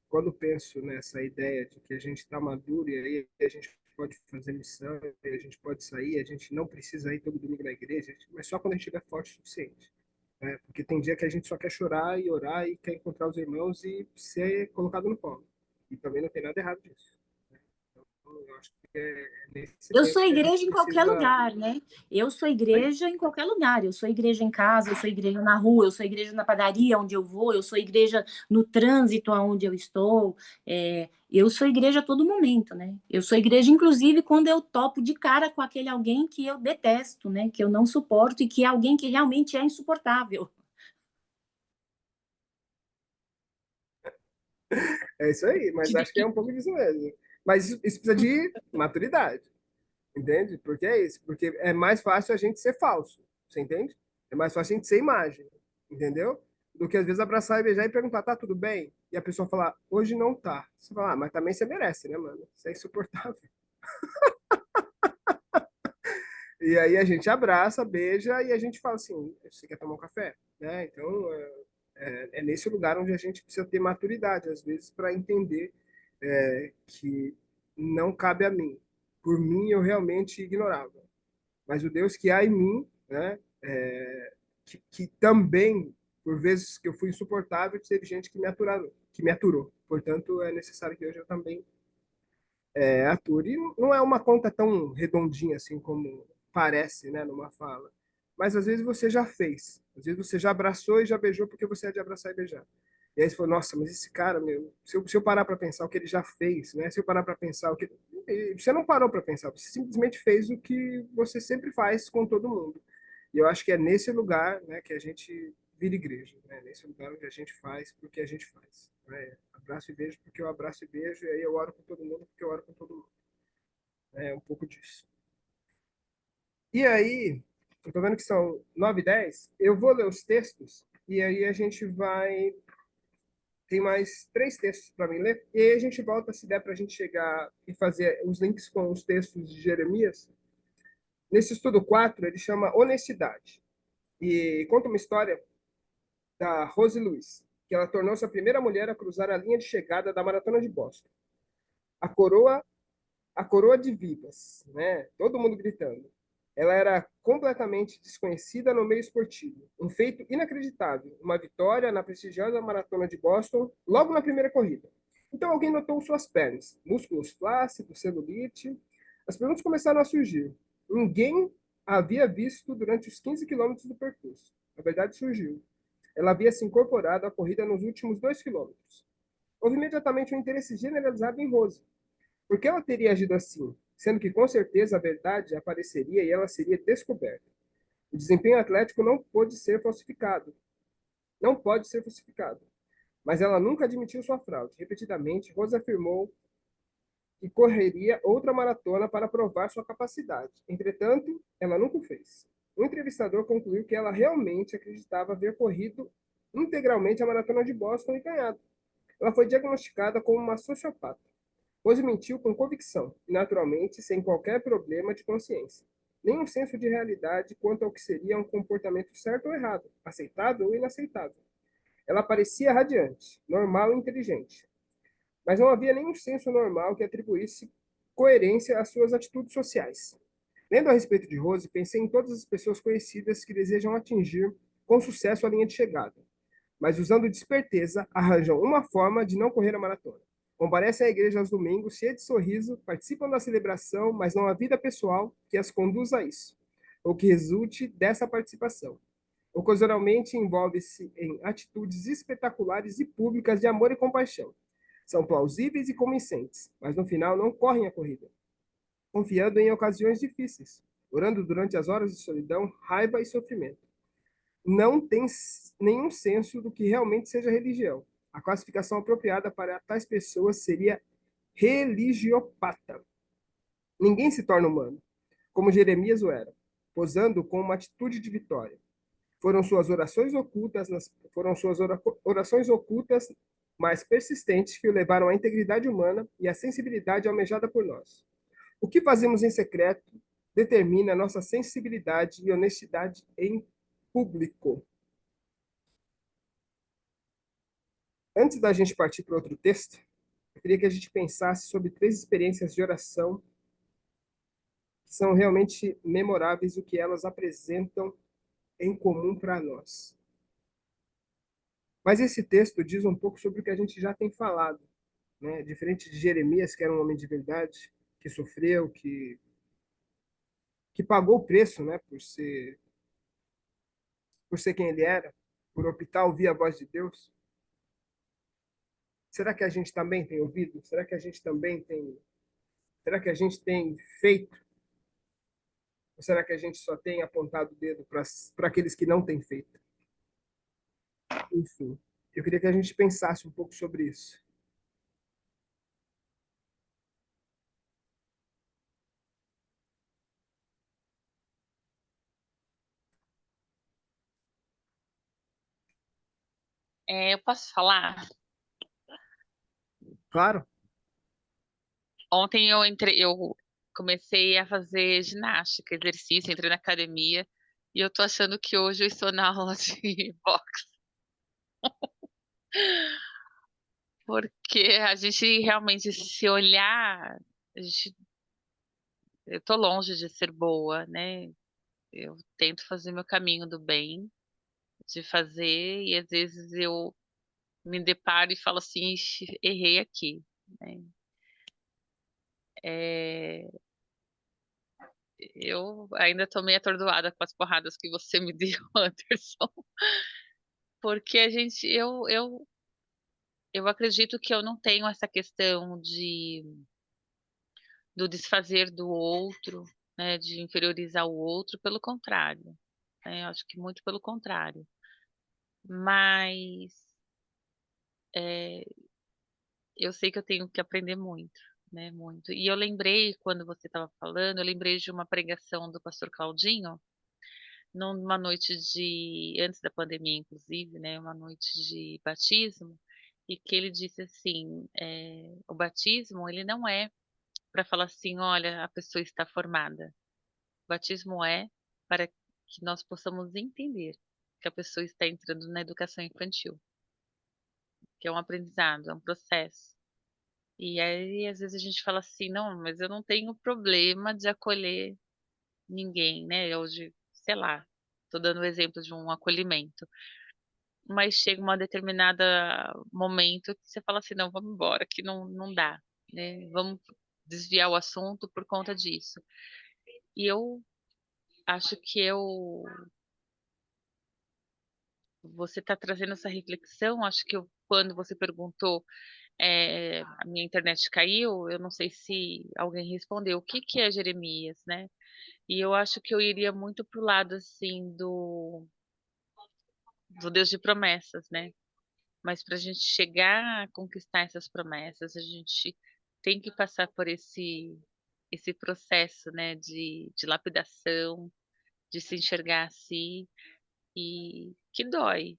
quando penso nessa ideia de que a gente está maduro e aí a gente pode fazer missão, e a gente pode sair, a gente não precisa ir todo domingo na igreja, mas só quando a gente estiver forte o suficiente, né? Porque tem dia que a gente só quer chorar e orar e quer encontrar os irmãos e ser colocado no colo. E também não tem nada errado disso. Então, eu acho que é nesse Eu tempo sou que a gente igreja em qualquer precisa. lugar, né? Eu sou igreja em qualquer lugar. Eu sou igreja em casa, eu sou igreja na rua, eu sou igreja na padaria onde eu vou, eu sou igreja no trânsito aonde eu estou. Eu sou igreja a todo momento, né? Eu sou igreja, inclusive, quando eu topo de cara com aquele alguém que eu detesto, né? Que eu não suporto e que é alguém que realmente é insuportável. É isso aí, mas Tive acho que é que um pouco disso mesmo. Mas isso precisa de maturidade, entende? Porque é isso, porque é mais fácil a gente ser falso, você entende? É mais fácil a gente ser imagem, entendeu? Do que às vezes abraçar e beijar e perguntar, tá tudo bem? E a pessoa falar, hoje não tá. Você fala, mas também você merece, né, mano? Isso é insuportável. E aí a gente abraça, beija e a gente fala assim, você quer tomar um café? Né? Então, é nesse lugar onde a gente precisa ter maturidade, às vezes, para entender que não cabe a mim. Por mim, eu realmente ignorava. Mas o Deus que há em mim, né, que também, por vezes que eu fui insuportável, teve gente que me aturou, que me aturou. Portanto, é necessário que hoje eu também ature. E não é uma conta tão redondinha assim como parece, né, numa fala. Mas às vezes você já fez. Às vezes você já abraçou e já beijou porque você é de abraçar e beijar. E aí você falou, nossa, mas esse cara, meu, se eu parar para pensar o que ele já fez, né? Se eu parar para pensar o que. E você não parou para pensar, você simplesmente fez o que você sempre faz com todo mundo. E eu acho que é nesse lugar, né, que a gente vira igreja, né? Nesse lugar onde a gente faz porque a gente faz. Né? Abraço e beijo porque eu abraço e beijo, e aí eu oro com todo mundo porque eu oro com todo mundo. É um pouco disso. E aí, eu tô vendo que são 9h10, eu vou ler os textos, e aí a gente vai. Tem mais 3 textos para mim ler, e aí a gente volta, se der para a gente chegar e fazer os links com os textos de Jeremias. Nesse estudo 4, ele chama Honestidade, e conta uma história da Rose Lewis, que ela tornou-se a primeira mulher a cruzar a linha de chegada da Maratona de Boston. A coroa, a coroa de vivas, né? Todo mundo gritando. Ela era completamente desconhecida no meio esportivo. Um feito inacreditável, uma vitória na prestigiosa Maratona de Boston, logo na primeira corrida. Então alguém notou suas pernas, músculos flácidos, celulite. As perguntas começaram a surgir. Ninguém a havia visto durante os 15 quilômetros do percurso. A verdade surgiu. Ela havia se incorporado à corrida nos últimos 2 quilômetros. Houve imediatamente um interesse generalizado em Rose. Por que ela teria agido assim, sendo que com certeza a verdade apareceria e ela seria descoberta? O desempenho atlético não pode ser falsificado. Não pode ser falsificado. Mas ela nunca admitiu sua fraude. Repetidamente, Rose afirmou que correria outra maratona para provar sua capacidade. Entretanto, ela nunca o fez. O entrevistador concluiu que ela realmente acreditava haver corrido integralmente a maratona de Boston e ganhado. Ela foi diagnosticada como uma sociopata. Rose mentiu com convicção e, naturalmente, sem qualquer problema de consciência. Nenhum senso de realidade quanto ao que seria um comportamento certo ou errado, aceitável ou inaceitável. Ela parecia radiante, normal e inteligente, mas não havia nenhum senso normal que atribuísse coerência às suas atitudes sociais. Lendo a respeito de Rose, pensei em todas as pessoas conhecidas que desejam atingir com sucesso a linha de chegada, mas usando desperteza, arranjam uma forma de não correr a maratona. Comparecem à igreja aos domingos, cheios de sorriso, participam da celebração, mas não há vida pessoal que as conduza a isso, ou que resulte dessa participação. Ocasionalmente envolve-se em atitudes espetaculares e públicas de amor e compaixão. São plausíveis e convincentes, mas no final não correm a corrida, confiando em ocasiões difíceis, orando durante as horas de solidão, raiva e sofrimento. Não tem nenhum senso do que realmente seja religião. A classificação apropriada para tais pessoas seria religiopata. Ninguém se torna humano, como Jeremias o era, posando com uma atitude de vitória. Foram suas orações ocultas mais persistentes que o levaram à integridade humana e à sensibilidade almejada por nós. O que fazemos em secreto determina a nossa sensibilidade e honestidade em público. Antes da gente partir para outro texto, eu queria que a gente pensasse sobre 3 experiências de oração que são realmente memoráveis, o que elas apresentam em comum para nós. Mas esse texto diz um pouco sobre o que a gente já tem falado, né? Diferente de Jeremias, que era um homem de verdade, que sofreu, que pagou o preço, né, por ser quem ele era, por optar ouvir a voz de Deus. Será que a gente também tem ouvido? Será que a gente tem feito? Ou será que a gente só tem apontado o dedo para aqueles que não têm feito? Enfim, eu queria que a gente pensasse um pouco sobre isso. Eu posso falar? Claro, Ontem eu comecei a fazer ginástica, exercício, entrei na academia e eu tô achando que hoje eu estou na aula de boxe, porque a gente realmente se olhar, eu tô longe de ser boa, né? Eu tento fazer meu caminho do bem, de fazer, e às vezes eu me deparo e falo assim: "Ixi, errei aqui", né? É, eu ainda tô meio atordoada com as porradas que você me deu, Anderson, porque eu acredito que eu não tenho essa questão do desfazer do outro, né, de inferiorizar o outro, pelo contrário, né, eu acho que muito pelo contrário. Mas é, eu sei que eu tenho que aprender muito, né, muito. E eu lembrei, quando você estava falando, eu lembrei de uma pregação do pastor Claudinho, numa noite antes da pandemia, inclusive, né, uma noite de batismo, e que ele disse assim, o batismo, ele não é para falar assim, olha, a pessoa está formada. O batismo é para que nós possamos entender que a pessoa está entrando na educação infantil, que é um aprendizado, é um processo. E aí, às vezes a gente fala assim, não, mas eu não tenho problema de acolher ninguém, né? Ou de, sei lá, tô dando o exemplo de um acolhimento. Mas chega uma determinada momento que você fala assim, não, vamos embora, que não dá, né? Vamos desviar o assunto por conta disso. E eu acho que você está trazendo essa reflexão, acho que quando você perguntou, a minha internet caiu, eu não sei se alguém respondeu, o que que é Jeremias, né? E eu acho que eu iria muito pro lado, assim, do Deus de promessas, né? Mas para a gente chegar a conquistar essas promessas, a gente tem que passar por esse processo, né, de lapidação, de se enxergar assim, e que dói,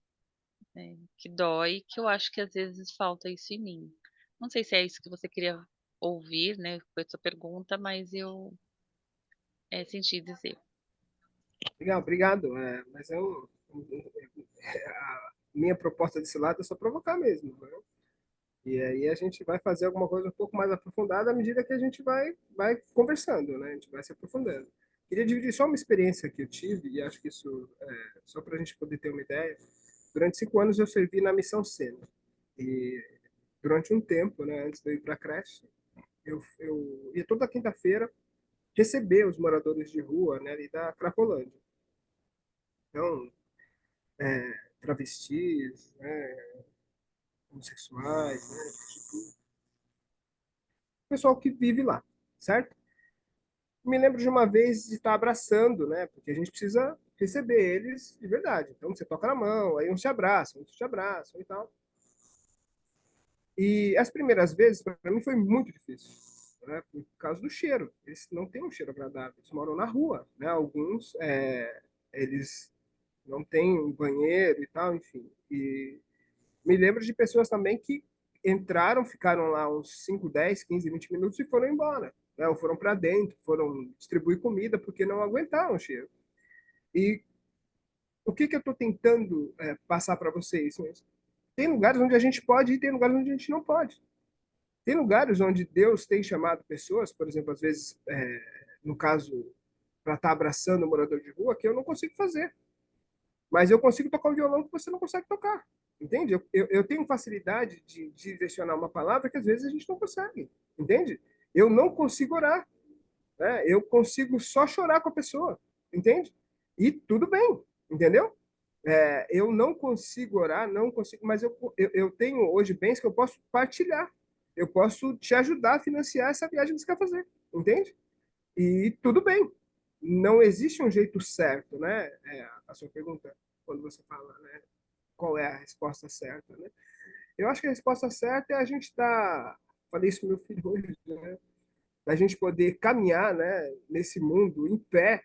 né? Que dói, que eu acho que às vezes falta isso em mim. Não sei se é isso que você queria ouvir, né? Foi a sua pergunta, mas eu senti dizer. legal, obrigado. Mas a minha proposta desse lado é só provocar mesmo, né? E aí a gente vai fazer alguma coisa um pouco mais aprofundada à medida que a gente vai conversando, né? A gente vai se aprofundando. Queria dividir só uma experiência que eu tive, e acho que isso, só para a gente poder ter uma ideia. Durante 5 anos eu servi na Missão Sena. E durante um tempo, né, antes de eu ir para a creche, eu ia toda quinta-feira receber os moradores de rua, né, ali da Cracolândia. Então, travestis, né, homossexuais, né, tipo, pessoal que vive lá, certo? Me lembro de uma vez de estar abraçando, né, porque a gente precisa receber eles de verdade. Então, você toca na mão, aí uns outros te abraçam e tal. E as primeiras vezes, para mim, foi muito difícil, né, por causa do cheiro. Eles não têm um cheiro agradável, eles moram na rua, né? Alguns, eles não têm um banheiro e tal, enfim. E me lembro de pessoas também que entraram, ficaram lá uns 5, 10, 15, 20 minutos e foram embora. né? Ou foram para dentro, foram distribuir comida porque não aguentaram o cheiro. E o que eu estou tentando passar para vocês? Tem lugares onde a gente pode ir, tem lugares onde a gente não pode. Tem lugares onde Deus tem chamado pessoas, por exemplo, às vezes, no caso, para estar abraçando um morador de rua, que eu não consigo fazer. Mas eu consigo tocar um violão que você não consegue tocar. Entende? Eu tenho facilidade de direcionar uma palavra que às vezes a gente não consegue. Entende? Eu não consigo orar. Né? Eu consigo só chorar com a pessoa. Entende? E tudo bem. Entendeu? Eu não consigo orar, não consigo, mas eu tenho hoje bens que eu posso partilhar. Eu posso te ajudar a financiar essa viagem que você quer fazer. Entende? E tudo bem. Não existe um jeito certo, né? A sua pergunta, quando você fala, né? Qual é a resposta certa, né? Eu acho que a resposta certa é a gente estar, falei isso pro meu filho hoje, né? A gente poder caminhar, né? Nesse mundo em pé,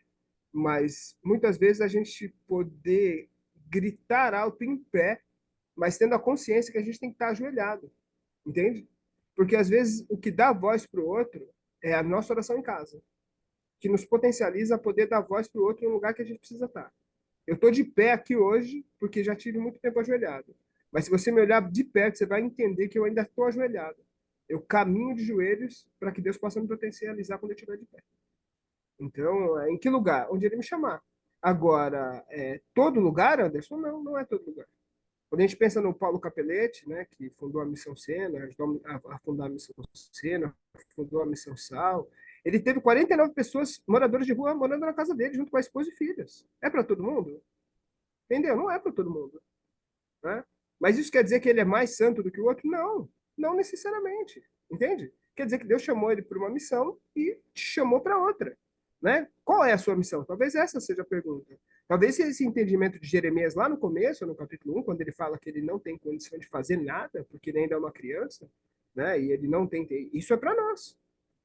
mas muitas vezes a gente poder gritar alto em pé, mas tendo a consciência que a gente tem que estar ajoelhado, entende? Porque às vezes o que dá voz para o outro é a nossa oração em casa, que nos potencializa a poder dar voz para o outro no lugar que a gente precisa estar. Eu estou de pé aqui hoje porque já tive muito tempo ajoelhado. Mas se você me olhar de perto, você vai entender que eu ainda estou ajoelhado. Eu caminho de joelhos para que Deus possa me potencializar quando eu estiver de pé. Então, em que lugar? Onde Ele me chamar. Agora, todo lugar, Anderson? Não, não é todo lugar. Quando a gente pensa no Paulo Capelletti, né, que fundou a Missão Sena, ajudou a fundar a Missão Sena, fundou a Missão Sal, ele teve 49 pessoas, moradores de rua, morando na casa dele, junto com a esposa e filhos. É para todo mundo? Entendeu? Não é para todo mundo. Né? Mas isso quer dizer que ele é mais santo do que o outro? Não, não necessariamente. Entende? Quer dizer que Deus chamou ele para uma missão e te chamou para outra. Né? Qual é a sua missão? Talvez essa seja a pergunta. Talvez esse entendimento de Jeremias lá no começo, no capítulo 1, quando ele fala que ele não tem condição de fazer nada, porque ele ainda é uma criança, né? E ele não tem. Isso é para nós.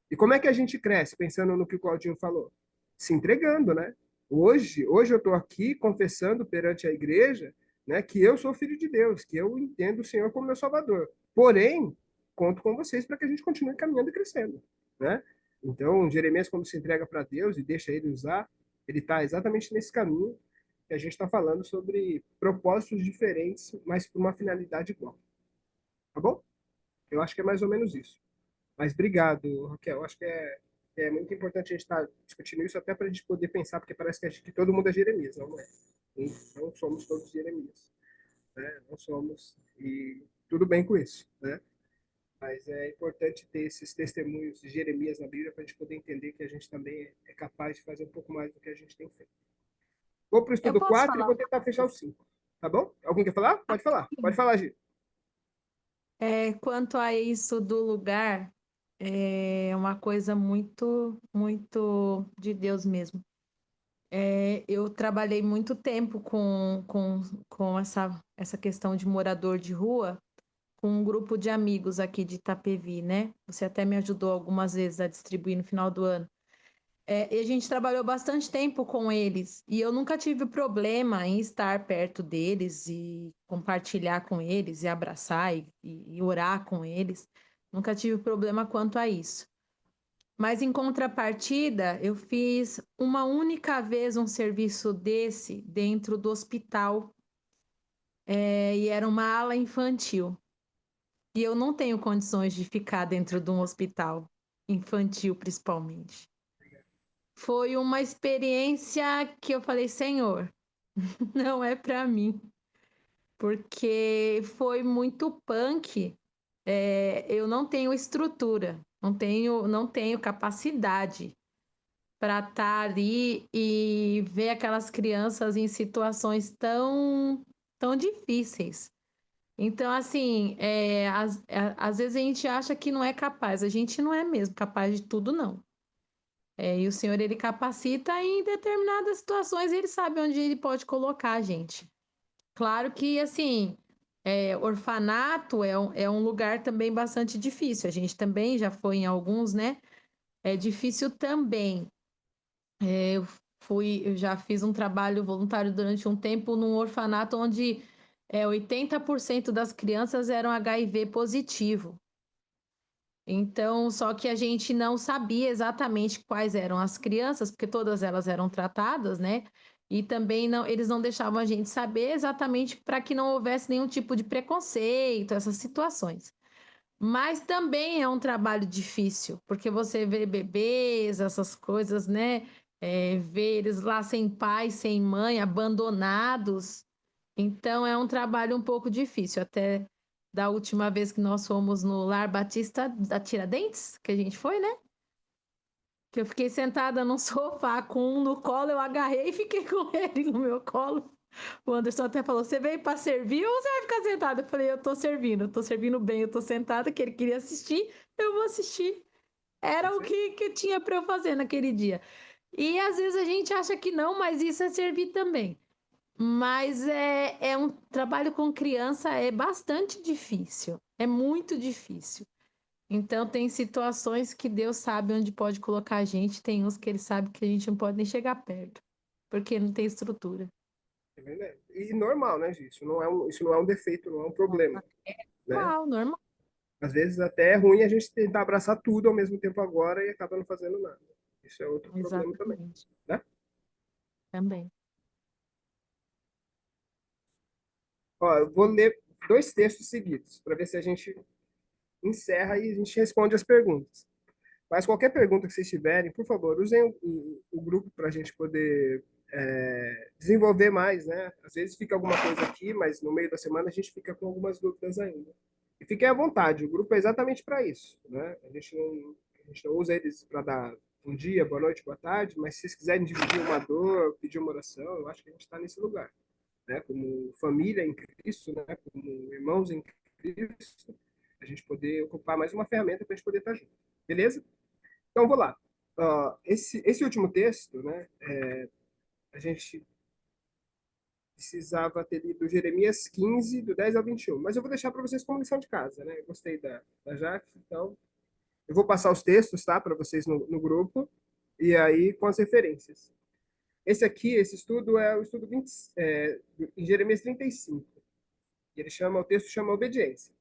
E como é que a gente cresce? Pensando no que o Claudinho falou. Se entregando, né? Hoje eu estou aqui confessando perante a igreja, né, que eu sou filho de Deus, que eu entendo o Senhor como meu Salvador. Porém, conto com vocês para que a gente continue caminhando e crescendo, né? Então, Jeremias, quando se entrega para Deus e deixa ele usar, ele está exatamente nesse caminho que a gente está falando sobre propósitos diferentes, mas por uma finalidade igual. Tá bom? Eu acho que é mais ou menos isso. Mas obrigado, Raquel. Eu acho que é muito importante a gente estar discutindo isso até para a gente poder pensar, porque parece que todo mundo é Jeremias, não é? Não somos todos Jeremias, né? Não somos, e tudo bem com isso, né? Mas é importante ter esses testemunhos de Jeremias na Bíblia para a gente poder entender que a gente também é capaz de fazer um pouco mais do que a gente tem feito. Vou para o Eu estudo posso 4 e falar? vou tentar fechar o 5. Tá bom? Alguém quer falar? Pode falar. Pode falar, Gi. Quanto a isso do lugar, é uma coisa muito, muito de Deus mesmo. Eu trabalhei muito tempo com essa questão de morador de rua, com um grupo de amigos aqui de Itapevi, né? Você até me ajudou algumas vezes a distribuir no final do ano. E a gente trabalhou bastante tempo com eles, e eu nunca tive problema em estar perto deles e compartilhar com eles, e abraçar e orar com eles. Nunca tive problema quanto a isso. Mas em contrapartida, eu fiz uma única vez um serviço desse dentro do hospital, e era uma ala infantil. E eu não tenho condições de ficar dentro de um hospital infantil, principalmente. Foi uma experiência que eu falei, Senhor, não é para mim, porque foi muito punk. Eu não tenho estrutura, não tenho capacidade para estar ali e ver aquelas crianças em situações tão, tão difíceis. Então, assim, às vezes a gente acha que não é capaz, a gente não é mesmo capaz de tudo, não. E o Senhor, ele capacita em determinadas situações, ele sabe onde ele pode colocar a gente. Claro que, assim, orfanato é um lugar também bastante difícil. A gente também já foi em alguns, né? É difícil também. Eu já fiz um trabalho voluntário durante um tempo num orfanato onde 80% das crianças eram HIV positivo. Então, só que a gente não sabia exatamente quais eram as crianças, porque todas elas eram tratadas, né? E também não, eles não deixavam a gente saber exatamente para que não houvesse nenhum tipo de preconceito, essas situações. Mas também é um trabalho difícil, porque você vê bebês, essas coisas, né? Vê eles lá sem pai, sem mãe, abandonados. Então é um trabalho um pouco difícil. Até da última vez que nós fomos no Lar Batista da Tiradentes, que a gente foi, né? Que eu fiquei sentada num sofá com um no colo, eu agarrei e fiquei com ele no meu colo. O Anderson até falou: você veio para servir ou você vai ficar sentada? Eu falei: eu tô servindo bem, eu tô sentada, que ele queria assistir, eu vou assistir. Era o que tinha para eu fazer naquele dia. E às vezes a gente acha que não, mas isso é servir também. Mas é um trabalho com criança, é bastante difícil, é muito difícil. Então, tem situações que Deus sabe onde pode colocar a gente, tem uns que Ele sabe que a gente não pode nem chegar perto, porque não tem estrutura. É verdade. E normal, né, gente? Isso não é um defeito, não é um problema, né? Normal, normal. Às vezes até é ruim a gente tentar abraçar tudo ao mesmo tempo agora e acaba não fazendo nada. Isso é outro problema também, Exatamente, né? também. Ó, eu vou ler dois textos seguidos para ver se a gente encerra e a gente responde as perguntas. Mas qualquer pergunta que vocês tiverem, por favor, usem o grupo para a gente poder desenvolver mais, né? Às vezes fica alguma coisa aqui, mas no meio da semana a gente fica com algumas dúvidas ainda. E fiquem à vontade, o grupo é exatamente para isso, né? A gente não usa eles para dar um dia, boa noite, boa tarde, mas se vocês quiserem dividir uma dor, pedir uma oração, eu acho que a gente está nesse lugar, né? Como família em Cristo, né? Como irmãos em Cristo, a gente poder ocupar mais uma ferramenta para a gente poder estar junto. Beleza? Então, vou lá. Esse último texto, né, a gente precisava ter lido Jeremias 15, do 10 ao 21, mas eu vou deixar para vocês como lição de casa, né? Eu gostei da Jaque, então eu vou passar os textos, tá, para vocês no grupo, e aí com as referências. Esse estudo é o estudo 20, em Jeremias 35. E o texto chama Obediência.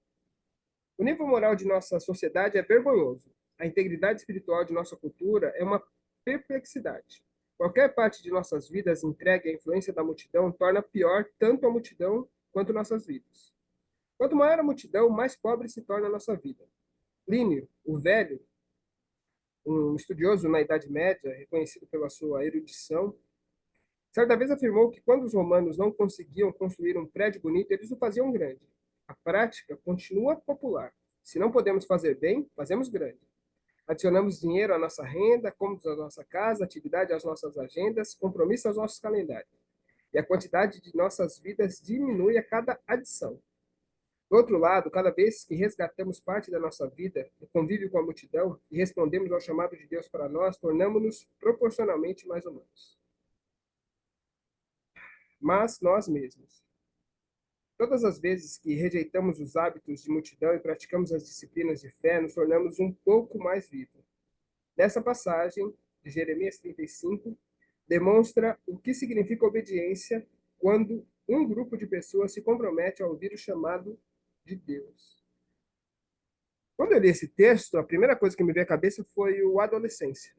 O nível moral de nossa sociedade é vergonhoso. A integridade espiritual de nossa cultura é uma perplexidade. Qualquer parte de nossas vidas entregue à influência da multidão torna pior tanto a multidão quanto nossas vidas. Quanto maior a multidão, mais pobre se torna a nossa vida. Plínio, o Velho, um estudioso na Idade Média, reconhecido pela sua erudição, certa vez afirmou que quando os romanos não conseguiam construir um prédio bonito, eles o faziam grande. A prática continua popular. Se não podemos fazer bem, fazemos grande. Adicionamos dinheiro à nossa renda, cômodos à nossa casa, atividade às nossas agendas, compromisso aos nossos calendários. E a quantidade de nossas vidas diminui a cada adição. Do outro lado, cada vez que resgatamos parte da nossa vida, o convívio com a multidão, e respondemos ao chamado de Deus para nós, tornamos-nos proporcionalmente mais humanos. Mas nós mesmos. Todas as vezes que rejeitamos os hábitos de multidão e praticamos as disciplinas de fé, nos tornamos um pouco mais vivos. Nessa passagem de Jeremias 35, demonstra o que significa obediência quando um grupo de pessoas se compromete a ouvir o chamado de Deus. Quando eu li esse texto, a primeira coisa que me veio à cabeça foi o Adolescência,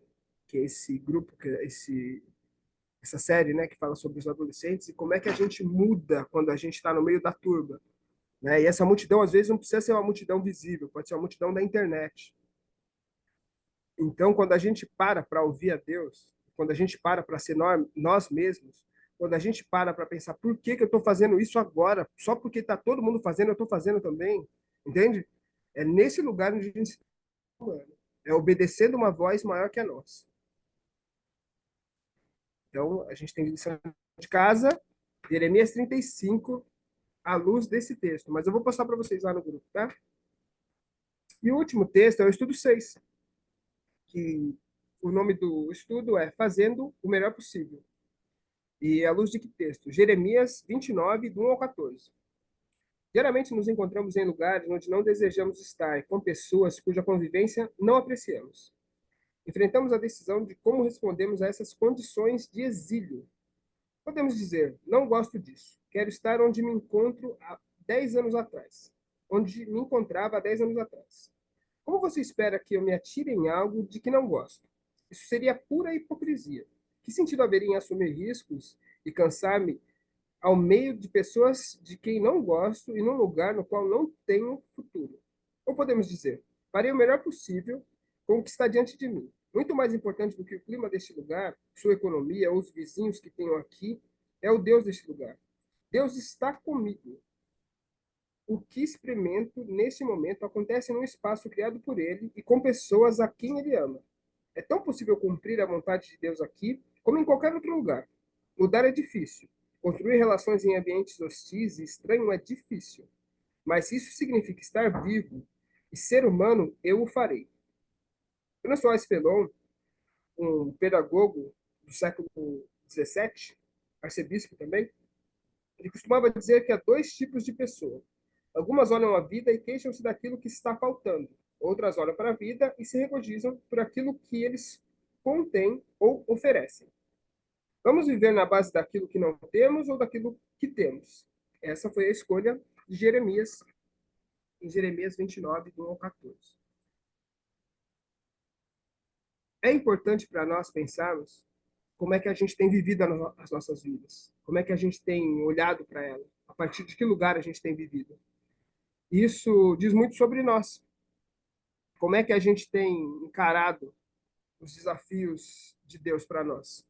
que é esse grupo, essa série, né, que fala sobre os adolescentes e como é que a gente muda quando a gente está no meio da turba, né? E essa multidão às vezes não precisa ser uma multidão visível, pode ser uma multidão da internet. Então, quando a gente para ouvir a Deus, quando a gente para ser nós mesmos, quando a gente para pensar por que eu estou fazendo isso agora, só porque está todo mundo fazendo, eu estou fazendo também, entende? É nesse lugar onde a gente está humano. É obedecendo uma voz maior que a nossa. Então, a gente tem lição de casa, Jeremias 35, à luz desse texto. Mas eu vou postar para vocês lá no grupo, tá? E o último texto é o estudo 6, que o nome do estudo é Fazendo o Melhor Possível. E à luz de que texto? Jeremias 29, do 1 ao 14. Geralmente nos encontramos em lugares onde não desejamos estar, com pessoas cuja convivência não apreciamos. Enfrentamos a decisão de como respondemos a essas condições de exílio. Podemos dizer, não gosto disso, quero estar onde me encontrava há 10 anos atrás. Como você espera que eu me atire em algo de que não gosto? Isso seria pura hipocrisia. Que sentido haveria em assumir riscos e cansar-me ao meio de pessoas de quem não gosto e num lugar no qual não tenho futuro? Ou podemos dizer, farei o melhor possível com o que está diante de mim. Muito mais importante do que o clima deste lugar, sua economia ou os vizinhos que tenho aqui, é o Deus deste lugar. Deus está comigo. O que experimento neste momento acontece num espaço criado por ele e com pessoas a quem ele ama. É tão possível cumprir a vontade de Deus aqui como em qualquer outro lugar. Mudar é difícil. Construir relações em ambientes hostis e estranhos é difícil. Mas se isso significa estar vivo e ser humano, eu o farei. François Felon, um pedagogo do século XVII, arcebispo também, ele costumava dizer que há dois tipos de pessoa. Algumas olham a vida e queixam-se daquilo que está faltando. Outras olham para a vida e se regozijam por aquilo que eles contêm ou oferecem. Vamos viver na base daquilo que não temos ou daquilo que temos? Essa foi a escolha de Jeremias, em Jeremias 29, do 1 ao 14. É importante para nós pensarmos como é que a gente tem vivido as nossas vidas, como é que a gente tem olhado para ela, a partir de que lugar a gente tem vivido. Isso diz muito sobre nós, como é que a gente tem encarado os desafios de Deus para nós.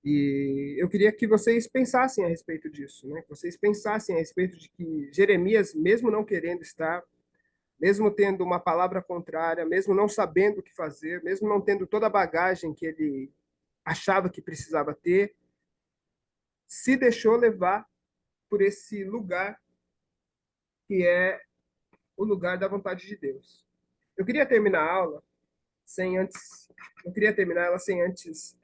E eu queria que vocês pensassem a respeito disso, né? Que vocês pensassem a respeito de que Jeremias, mesmo não querendo estar, mesmo tendo uma palavra contrária, mesmo não sabendo o que fazer, mesmo não tendo toda a bagagem que ele achava que precisava ter, se deixou levar por esse lugar que é o lugar da vontade de Deus. Eu queria terminar a aula sem antes, eu queria terminar ela sem antes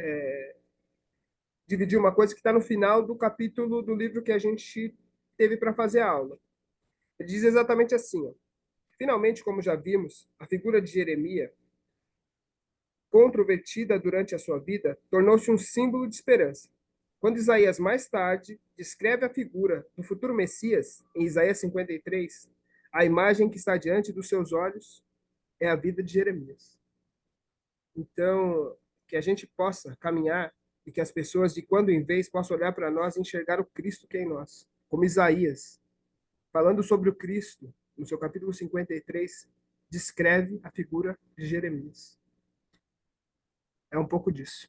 dividir uma coisa que está no final do capítulo do livro que a gente teve para fazer a aula. Ele diz exatamente assim, ó. Finalmente, como já vimos, a figura de Jeremias, controvertida durante a sua vida, tornou-se um símbolo de esperança. Quando Isaías mais tarde descreve a figura do futuro Messias, em Isaías 53, a imagem que está diante dos seus olhos é a vida de Jeremias. Então, que a gente possa caminhar e que as pessoas de quando em vez possam olhar para nós e enxergar o Cristo que é em nós. Como Isaías, falando sobre o Cristo, no seu capítulo 53, descreve a figura de Jeremias. É um pouco disso.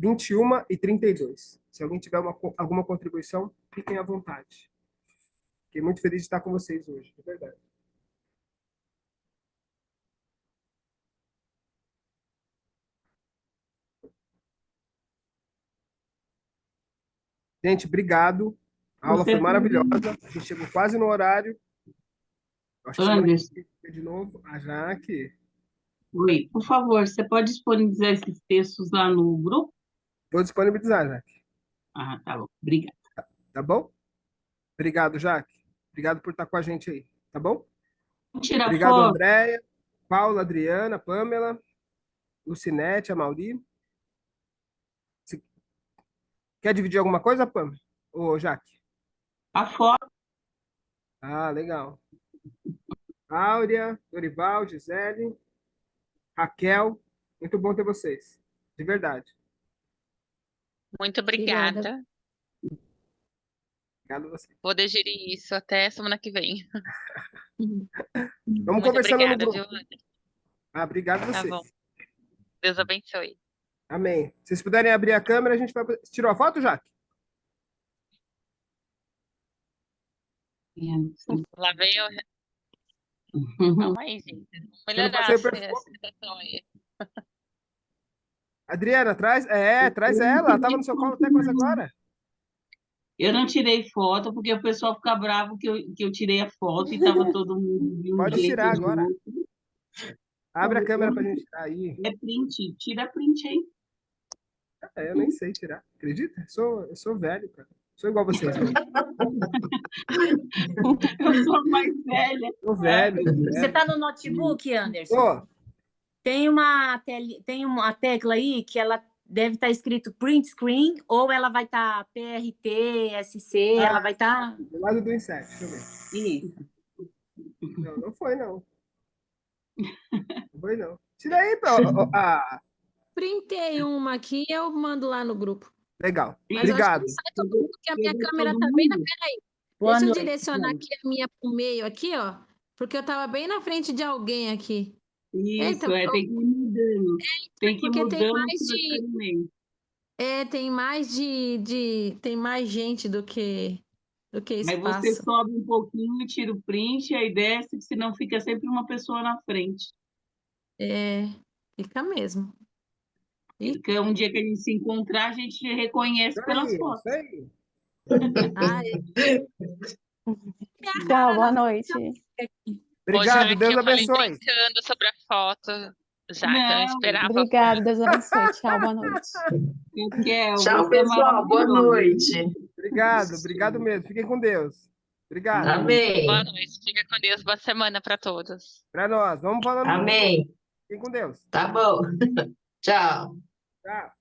21h32. Se alguém tiver alguma contribuição, fiquem à vontade. Fiquei muito feliz de estar com vocês hoje, de verdade. Gente, obrigado. A aula foi maravilhosa. A gente chegou quase no horário. Acho que semana Anderson, que vem de novo. A Jaque. oi, por favor, você pode disponibilizar esses textos lá no grupo? Vou disponibilizar, Jaque. Ah, tá bom, obrigada. Tá bom? Obrigado, Jaque. Obrigado por estar com a gente aí. Tá bom? Vamos tirar Obrigado, foto? Andréia, Paula, Adriana, Pamela, Lucinete, Amauri. Você quer dividir alguma coisa, Pamela? Ô, Jaque? A foto, Ah, legal. Áurea, Dorival, Gisele, Raquel. Muito bom ter vocês. De verdade. Muito Obrigada. obrigada. Obrigado a vocês. Vou digerir isso até semana que vem. Vamos Muito conversando no obrigada, grupo. viu, Anderson? Ah, obrigado a Tá bom. vocês. Deus abençoe. Amém. Se vocês puderem abrir a câmera, a gente vai... Tirou a foto, Jaque? Lá vem eu. Calma aí, gente. Vamos Eu não melhorar passei o essa perfume. situação aí. Adriana, traz ela. Ela estava no seu colo até quase agora. eu não tirei foto porque o pessoal fica bravo que eu tirei a foto e estava todo mundo de um Pode jeito tirar ou de agora. outro. Abre a câmera pra gente tirar aí. É print, tira print aí. Eu nem sei tirar. Acredita? Eu sou velho, cara. Sou igual vocês, não. Eu sou a mais velha. Sou velho. Você está no notebook, Anderson? Ó, Tem uma tecla aí que ela deve estar escrito print screen ou ela vai estar PRT, SC, ela vai estar... do lado do insert, deixa eu ver. Isso. Não, não foi, não. Não foi, não. Tira aí, pô. Printei uma aqui e eu mando lá no grupo. Legal. Mas eu acho que não Obrigado. sai todo mundo, porque a minha Chegou câmera todo tá bem na. mundo? Peraí, Boa deixa eu noite, direcionar gente. aqui a minha pro meio aqui, ó. Porque eu tava bem na frente de alguém aqui. Eita, Isso, tem que ir mudando. Tem que ir porque tem mudando mais para ficar de. no meio. Tem mais tem mais gente do que Aí você espaço. sobe um pouquinho, tira o print, aí desce, senão fica sempre uma pessoa na frente. Fica mesmo. Ih, Porque um dia que a gente se encontrar, a gente reconhece Isso pelas aí, fotos. isso aí. ai, Tchau, boa noite. Ô, Obrigado, Jaque, Deus eu falei abençoe. brincando sobre a foto, Jaque, eu não Não, esperava. Obrigada, Deus abençoe. Tchau, boa noite. Raquel, Tchau, você é pessoal. Boa maravilhosa. noite. Obrigado mesmo. Fiquem com Deus. Obrigado. Boa Amém. noite, fica com Deus, boa semana para todos. Para nós. Vamos falando. Amém. Fiquem com Deus. Tá bom. Tchau. Tchau.